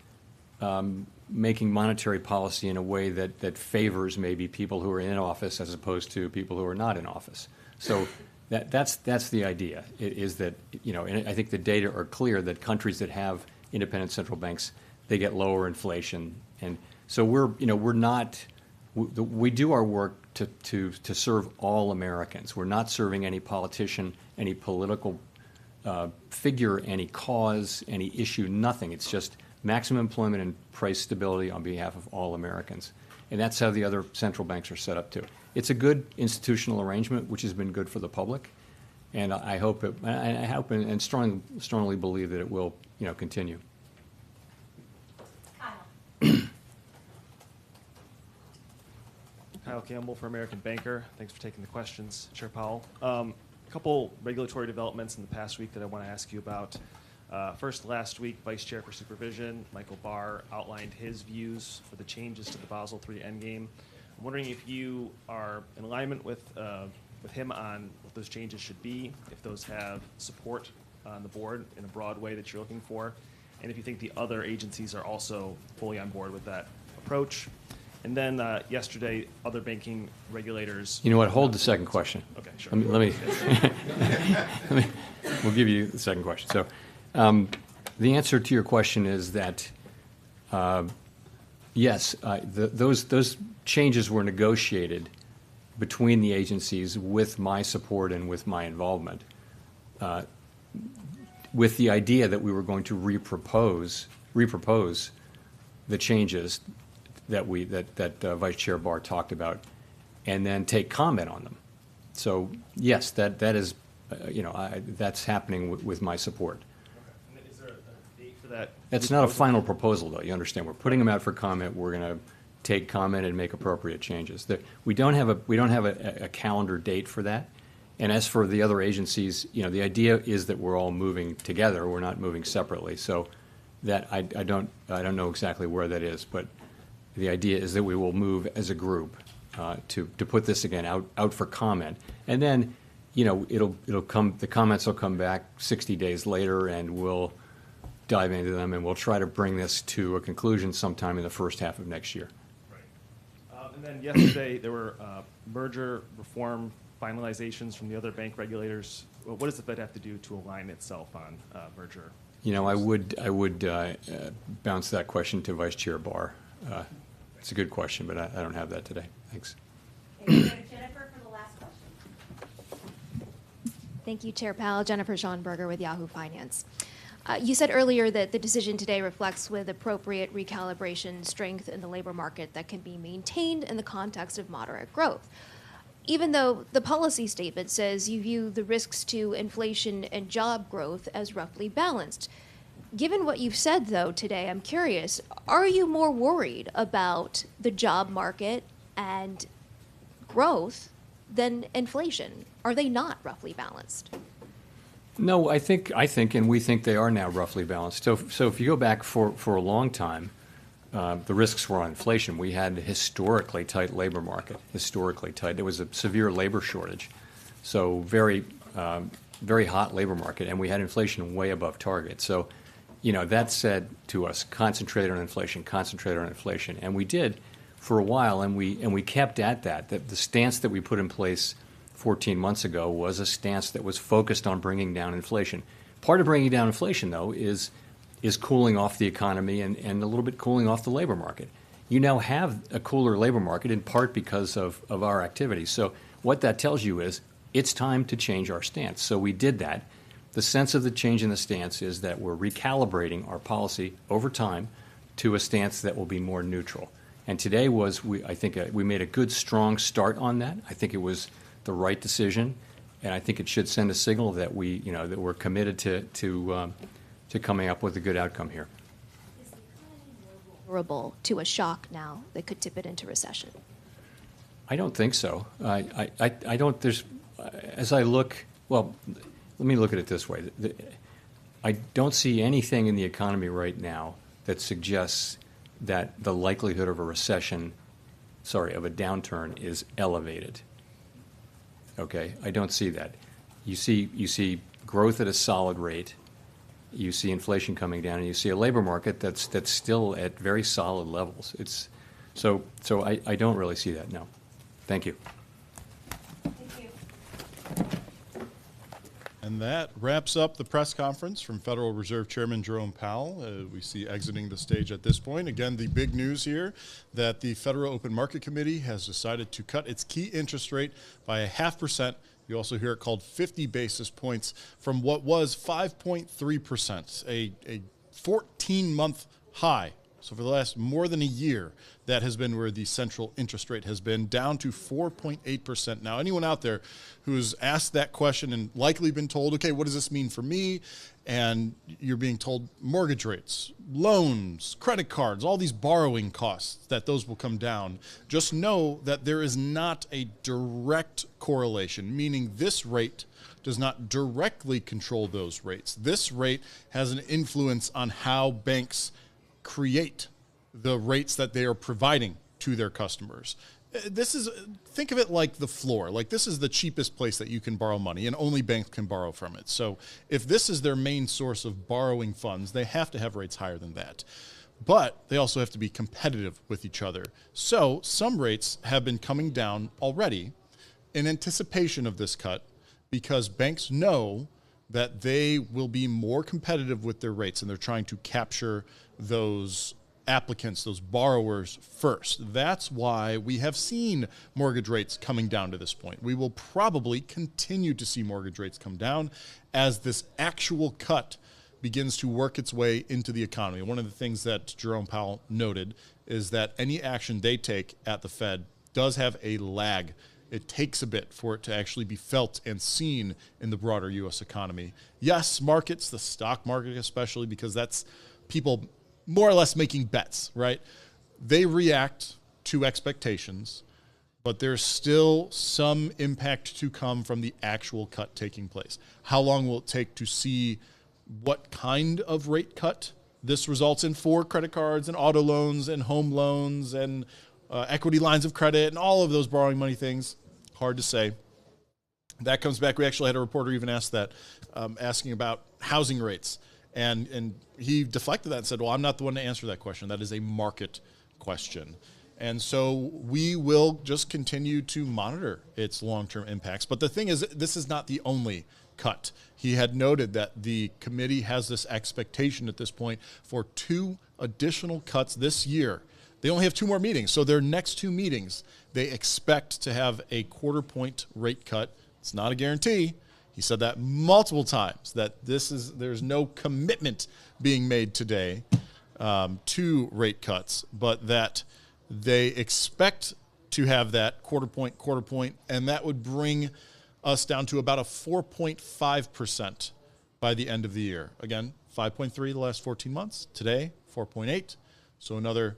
S2: making monetary policy in a way that favors maybe people who are in office as opposed to people who are not in office. So that's the idea, is that, and I think the data are clear that countries that have independent central banks, they get lower inflation. And so we do our work to serve all Americans. We're not serving any politician, any political figure, any cause, any issue, nothing. It's just maximum employment and price stability on behalf of all Americans. And that's how the other central banks are set up too. It's a good institutional arrangement, which has been good for the public, and I hope and strongly believe that it will, continue.
S20: Kyle Campbell for American Banker. Thanks for taking the questions, Chair Powell. A couple regulatory developments in the past week that I want to ask you about. First, last week, Vice Chair for Supervision, Michael Barr, outlined his views for the changes to the Basel III Endgame. I'm wondering if you are in alignment with him on what those changes should be, if those have support on the board in a broad way that you're looking for, and if you think the other agencies are also fully on board with that approach. And then yesterday, other banking regulators... You know
S2: what? Hold the second question.
S20: Okay, sure.
S2: We'll give you the second question. So the answer to your question is that, yes, those changes were negotiated between the agencies with my support and with my involvement, with the idea that we were going to repropose the changes that Vice Chair Barr talked about, and then take comment on them. So yes, that is, that's happening with my support.
S20: And is there a date for that?
S2: It's not a final proposal, though. You understand? We're putting them out for comment. We're going to take comment and make appropriate changes. We don't have a calendar date for that. And as for the other agencies, the idea is that we're all moving together. We're not moving separately. So that I don't know exactly where that is, but the idea is that we will move as a group to put this again out for comment, and then it'll come. The comments will come back 60 days later, and we'll dive into them, and we'll try to bring this to a conclusion sometime in the first half of next year.
S20: Right. And then yesterday there were merger reform finalizations from the other bank regulators. What does the Fed have to do to align itself on merger?
S2: I would bounce that question to Vice Chair Barr. It's a good question, but I don't have that today. Thanks.
S13: Jennifer for the last question.
S21: Thank you, Chair Powell. Jennifer Schonberger with Yahoo Finance. You said earlier that the decision today reflects with appropriate recalibration strength in the labor market that can be maintained in the context of moderate growth. Even though the policy statement says you view the risks to inflation and job growth as roughly balanced. Given what you've said, though, today, I'm curious, are you more worried about the job market and growth than inflation? Are they not roughly balanced?
S2: No, I think, and we think they are now roughly balanced. So if you go back for a long time, the risks were on inflation. We had a historically tight labor market, historically tight. There was a severe labor shortage, so very hot labor market, and we had inflation way above target. So, that said to us, concentrate on inflation, and we did for a while, and we kept at that. The stance that we put in place 14 months ago was a stance that was focused on bringing down inflation. Part of bringing down inflation, though, is cooling off the economy and a little bit cooling off the labor market. You now have a cooler labor market in part because of our activities. So what that tells you is it's time to change our stance. So we did that. The sense of the change in the stance is that we're recalibrating our policy over time to a stance that will be more neutral. And today I think we made a good, strong start on that. I think it was the right decision, and I think it should send a signal that that we're committed to coming up with a good outcome here.
S21: Is the economy more vulnerable to a shock now that could tip it into recession?
S2: I don't think so. I don't. As I look, well, let me look at it this way. I don't see anything in the economy right now that suggests that the likelihood of a downturn is elevated. Okay, I don't see that. You see growth at a solid rate. You see inflation coming down, and you see a labor market that's still at very solid levels. So I don't really see that. No, thank you.
S1: And that wraps up the press conference from Federal Reserve Chairman Jerome Powell. We see exiting the stage at this point. Again, the big news here that the Federal Open Market Committee has decided to cut its key interest rate by 0.5%. You also hear it called 50 basis points from what was 5.3%, a 14-month high. So for the last more than a year, that has been where the central interest rate has been, down to 4.8%. Now, anyone out there who's asked that question and likely been told, okay, what does this mean for me? And you're being told mortgage rates, loans, credit cards, all these borrowing costs, that those will come down. Just know that there is not a direct correlation, meaning this rate does not directly control those rates. This rate has an influence on how banks create the rates that they are providing to their customers. Think of it like the floor. Like, this is the cheapest place that you can borrow money, and only banks can borrow from it. So if this is their main source of borrowing funds, they have to have rates higher than that. But they also have to be competitive with each other. So some rates have been coming down already in anticipation of this cut, because banks know that they will be more competitive with their rates, and they're trying to capture those applicants, those borrowers first. That's why we have seen mortgage rates coming down to this point. We will probably continue to see mortgage rates come down as this actual cut begins to work its way into the economy. One of the things that Jerome Powell noted is that any action they take at the Fed does have a lag. It takes a bit for it to actually be felt and seen in the broader U.S. economy. Yes, markets, the stock market especially, because that's people more or less making bets, right? They react to expectations, but there's still some impact to come from the actual cut taking place. How long will it take to see what kind of rate cut this results in for credit cards and auto loans and home loans and equity lines of credit and all of those borrowing money things? Hard to say. That comes back. We actually had a reporter even ask that, asking about housing rates. And he deflected that and said, well, I'm not the one to answer that question. That is a market question. And so we will just continue to monitor its long-term impacts. But the thing is, this is not the only cut. He had noted that the committee has this expectation at this point for 2 additional cuts this year. They only have 2 more meetings. So their next 2 meetings, they expect to have a 1/4 point rate cut. It's not a guarantee. He said that multiple times, that there's no commitment being made today to rate cuts, but that they expect to have that 1/4 point, and that would bring us down to about a 4.5% by the end of the year. Again, 5.3 the last 14 months. Today, 4.8. So another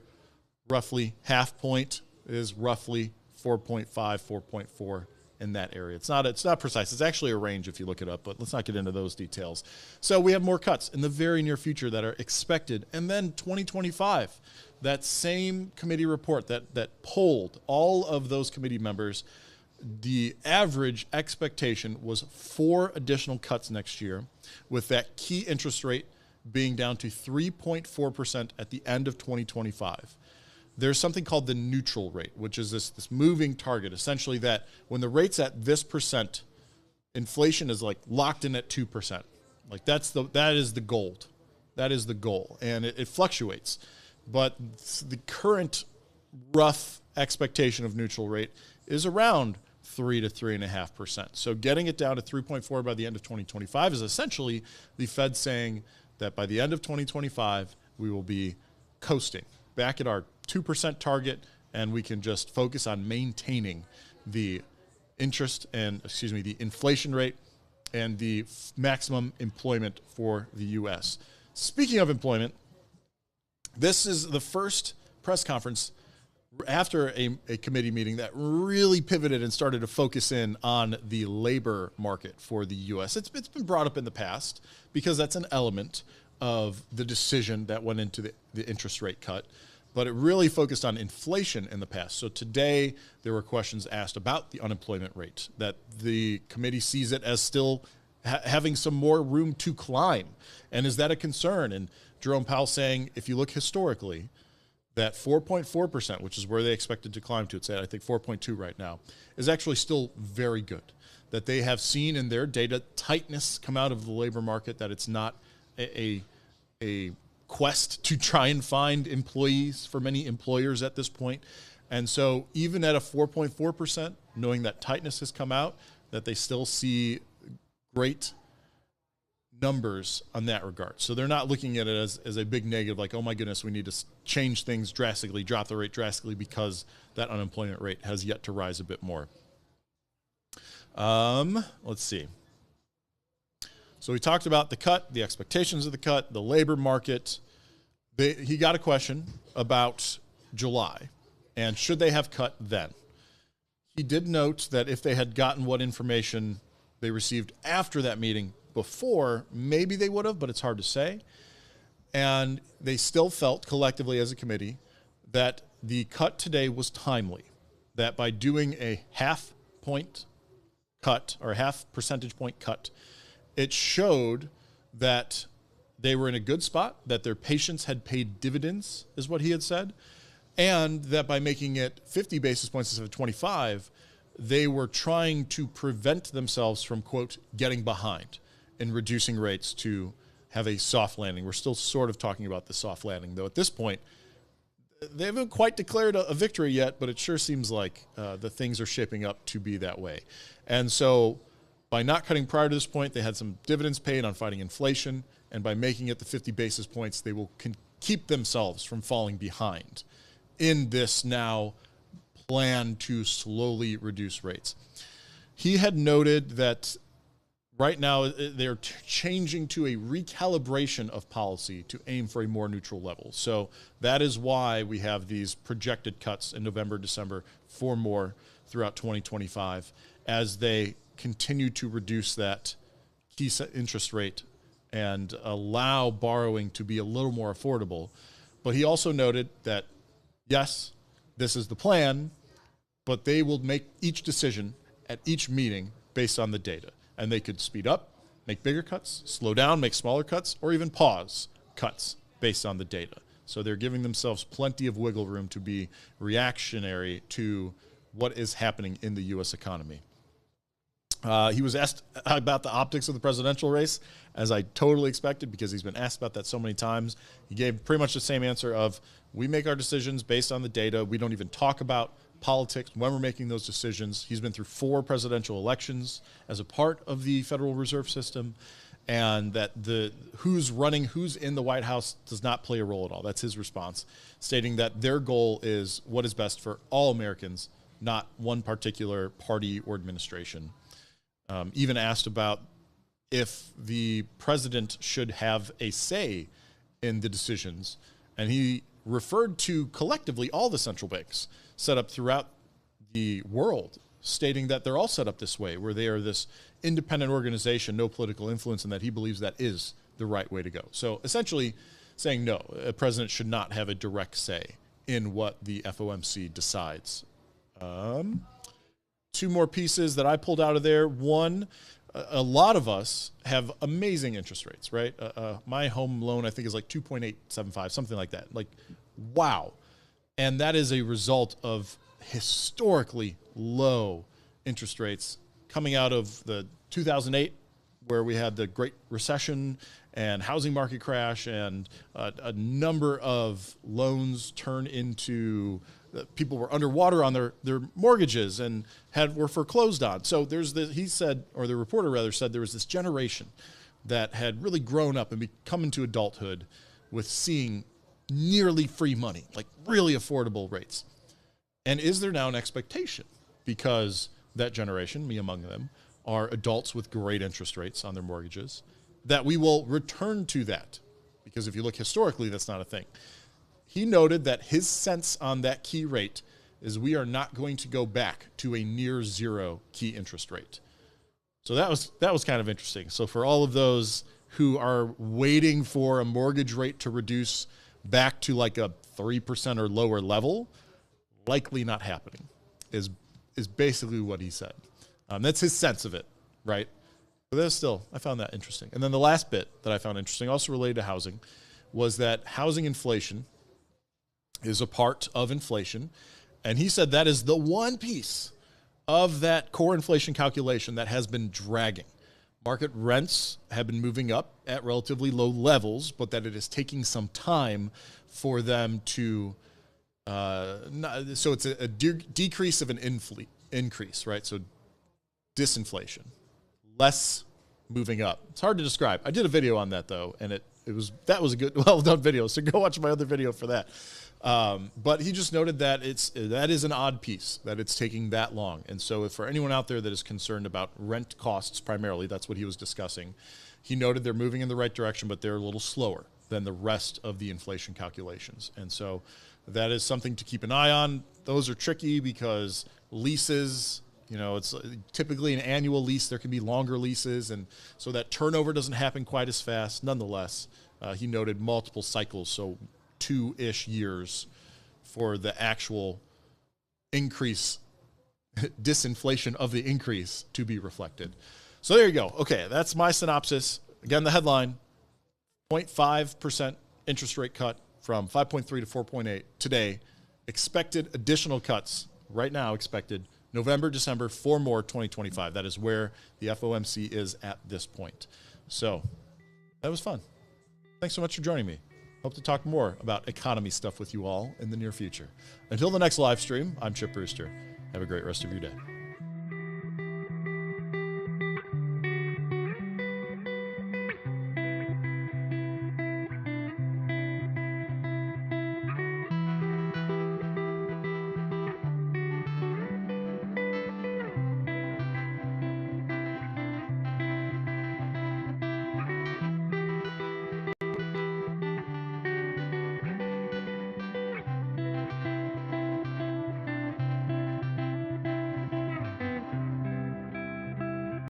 S1: roughly half point is roughly 4.5, 4.4. in that area. It's not precise. It's actually a range if you look it up, but let's not get into those details. So we have more cuts in the very near future that are expected. And then 2025, that same committee report that polled all of those committee members, the average expectation was 4 additional cuts next year, with that key interest rate being down to 3.4% at the end of 2025. There's something called the neutral rate, which is this moving target, essentially that when the rate's at this percent, inflation is like locked in at 2%. Like that is the gold. That is the goal. And it fluctuates. But the current rough expectation of neutral rate is around 3 to 3.5%. So getting it down to 3.4 by the end of 2025 is essentially the Fed saying that by the end of 2025, we will be coasting back at our 2% target, and we can just focus on maintaining the the inflation rate and the maximum employment for the U.S. Speaking of employment, this is the first press conference after a committee meeting that really pivoted and started to focus in on the labor market for the U.S. It's been brought up in the past because that's an element of the decision that went into the interest rate cut. But it really focused on inflation in the past. So today there were questions asked about the unemployment rate, that the committee sees it as still having some more room to climb. And is that a concern? And Jerome Powell saying, if you look historically, that 4.4%, which is where they expected to climb to, it's at I think 4.2 right now, is actually still very good. That they have seen in their data tightness come out of the labor market, that it's not a quest to try and find employees for many employers at this point. And so even at a 4.4%, knowing that tightness has come out, that they still see great numbers on that regard. So they're not looking at it as a big negative, like, oh my goodness, we need to change things drastically, drop the rate drastically because that unemployment rate has yet to rise a bit more. Let's see. So we talked about the cut, the expectations of the cut, the labor market. He got a question about July and should they have cut then. He did note that if they had gotten what information they received after that meeting before, maybe they would have, but it's hard to say. And they still felt collectively as a committee that the cut today was timely, that by doing a half point cut or a half percentage point cut, it showed that they were in a good spot, that their patience had paid dividends, is what he had said, and that by making it 50 basis points instead of 25, they were trying to prevent themselves from, quote, getting behind and reducing rates to have a soft landing. We're still sort of talking about the soft landing, though at this point, they haven't quite declared a victory yet, but it sure seems like the things are shaping up to be that way. And so by not cutting prior to this point, they had some dividends paid on fighting inflation, and by making it the 50 basis points, they will keep themselves from falling behind in this now plan to slowly reduce rates. He had noted that right now they're changing to a recalibration of policy to aim for a more neutral level. So that is why we have these projected cuts in November, December, 4 more throughout 2025 as they continue to reduce that key interest rate and allow borrowing to be a little more affordable. But he also noted that, yes, this is the plan, but they will make each decision at each meeting based on the data. And they could speed up, make bigger cuts, slow down, make smaller cuts, or even pause cuts based on the data. So they're giving themselves plenty of wiggle room to be reactionary to what is happening in the U.S. economy. He was asked about the optics of the presidential race, as I totally expected, because he's been asked about that so many times. He gave pretty much the same answer of, we make our decisions based on the data. We don't even talk about politics when we're making those decisions. He's been through 4 presidential elections as a part of the Federal Reserve System, and that who's running, who's in the White House does not play a role at all. That's his response, stating that their goal is what is best for all Americans, not one particular party or administration. Even asked about if the president should have a say in the decisions, and he referred to collectively all the central banks set up throughout the world, stating that they're all set up this way, where they are this independent organization, no political influence, and that he believes that is the right way to go. So essentially saying no, a president should not have a direct say in what the FOMC decides. 2 more pieces that I pulled out of there. One, a lot of us have amazing interest rates, right? My home loan, I think, is like 2.875, something like that. Like, wow. And that is a result of historically low interest rates coming out of the 2008, where we had the Great Recession and housing market crash, and a number of loans turn into people were underwater on their mortgages and were foreclosed on. So he said, or the reporter rather said, there was this generation that had really grown up and come into adulthood with seeing nearly free money, like really affordable rates. And is there now an expectation, because that generation, me among them, are adults with great interest rates on their mortgages, that we will return to that? Because if you look historically, that's not a thing. He noted that his sense on that key rate is we are not going to go back to a near zero key interest rate. So that was kind of interesting. So for all of those who are waiting for a mortgage rate to reduce back to like a 3% or lower level, likely not happening, is basically what he said. That's his sense of it, right? But there's still, I found that interesting. And then the last bit that I found interesting, also related to housing, was that housing inflation is a part of inflation. And he said that is the one piece of that core inflation calculation that has been dragging. Market rents have been moving up at relatively low levels, but that it is taking some time for them to, so it's a decrease of an increase, right? So disinflation, less moving up. It's hard to describe. I did a video on that though, and that was a good, well done video. So go watch my other video for that. But he just noted that that is an odd piece, that it's taking that long. And so for anyone out there that is concerned about rent costs primarily, that's what he was discussing. He noted they're moving in the right direction, but they're a little slower than the rest of the inflation calculations. And so that is something to keep an eye on. Those are tricky because leases, it's typically an annual lease. There can be longer leases, and so that turnover doesn't happen quite as fast. Nonetheless, he noted multiple cycles, so 2-ish years for the actual increase, disinflation of the increase to be reflected. So there you go. Okay, that's my synopsis. Again, the headline, 0.5% interest rate cut from 5.3 to 4.8 today. Expected additional cuts right now expected November, December, 4 more 2025. That is where the FOMC is at this point. So that was fun. Thanks so much for joining me. Hope to talk more about economy stuff with you all in the near future. Until the next live stream, I'm Chip Brewster. Have a great rest of your day.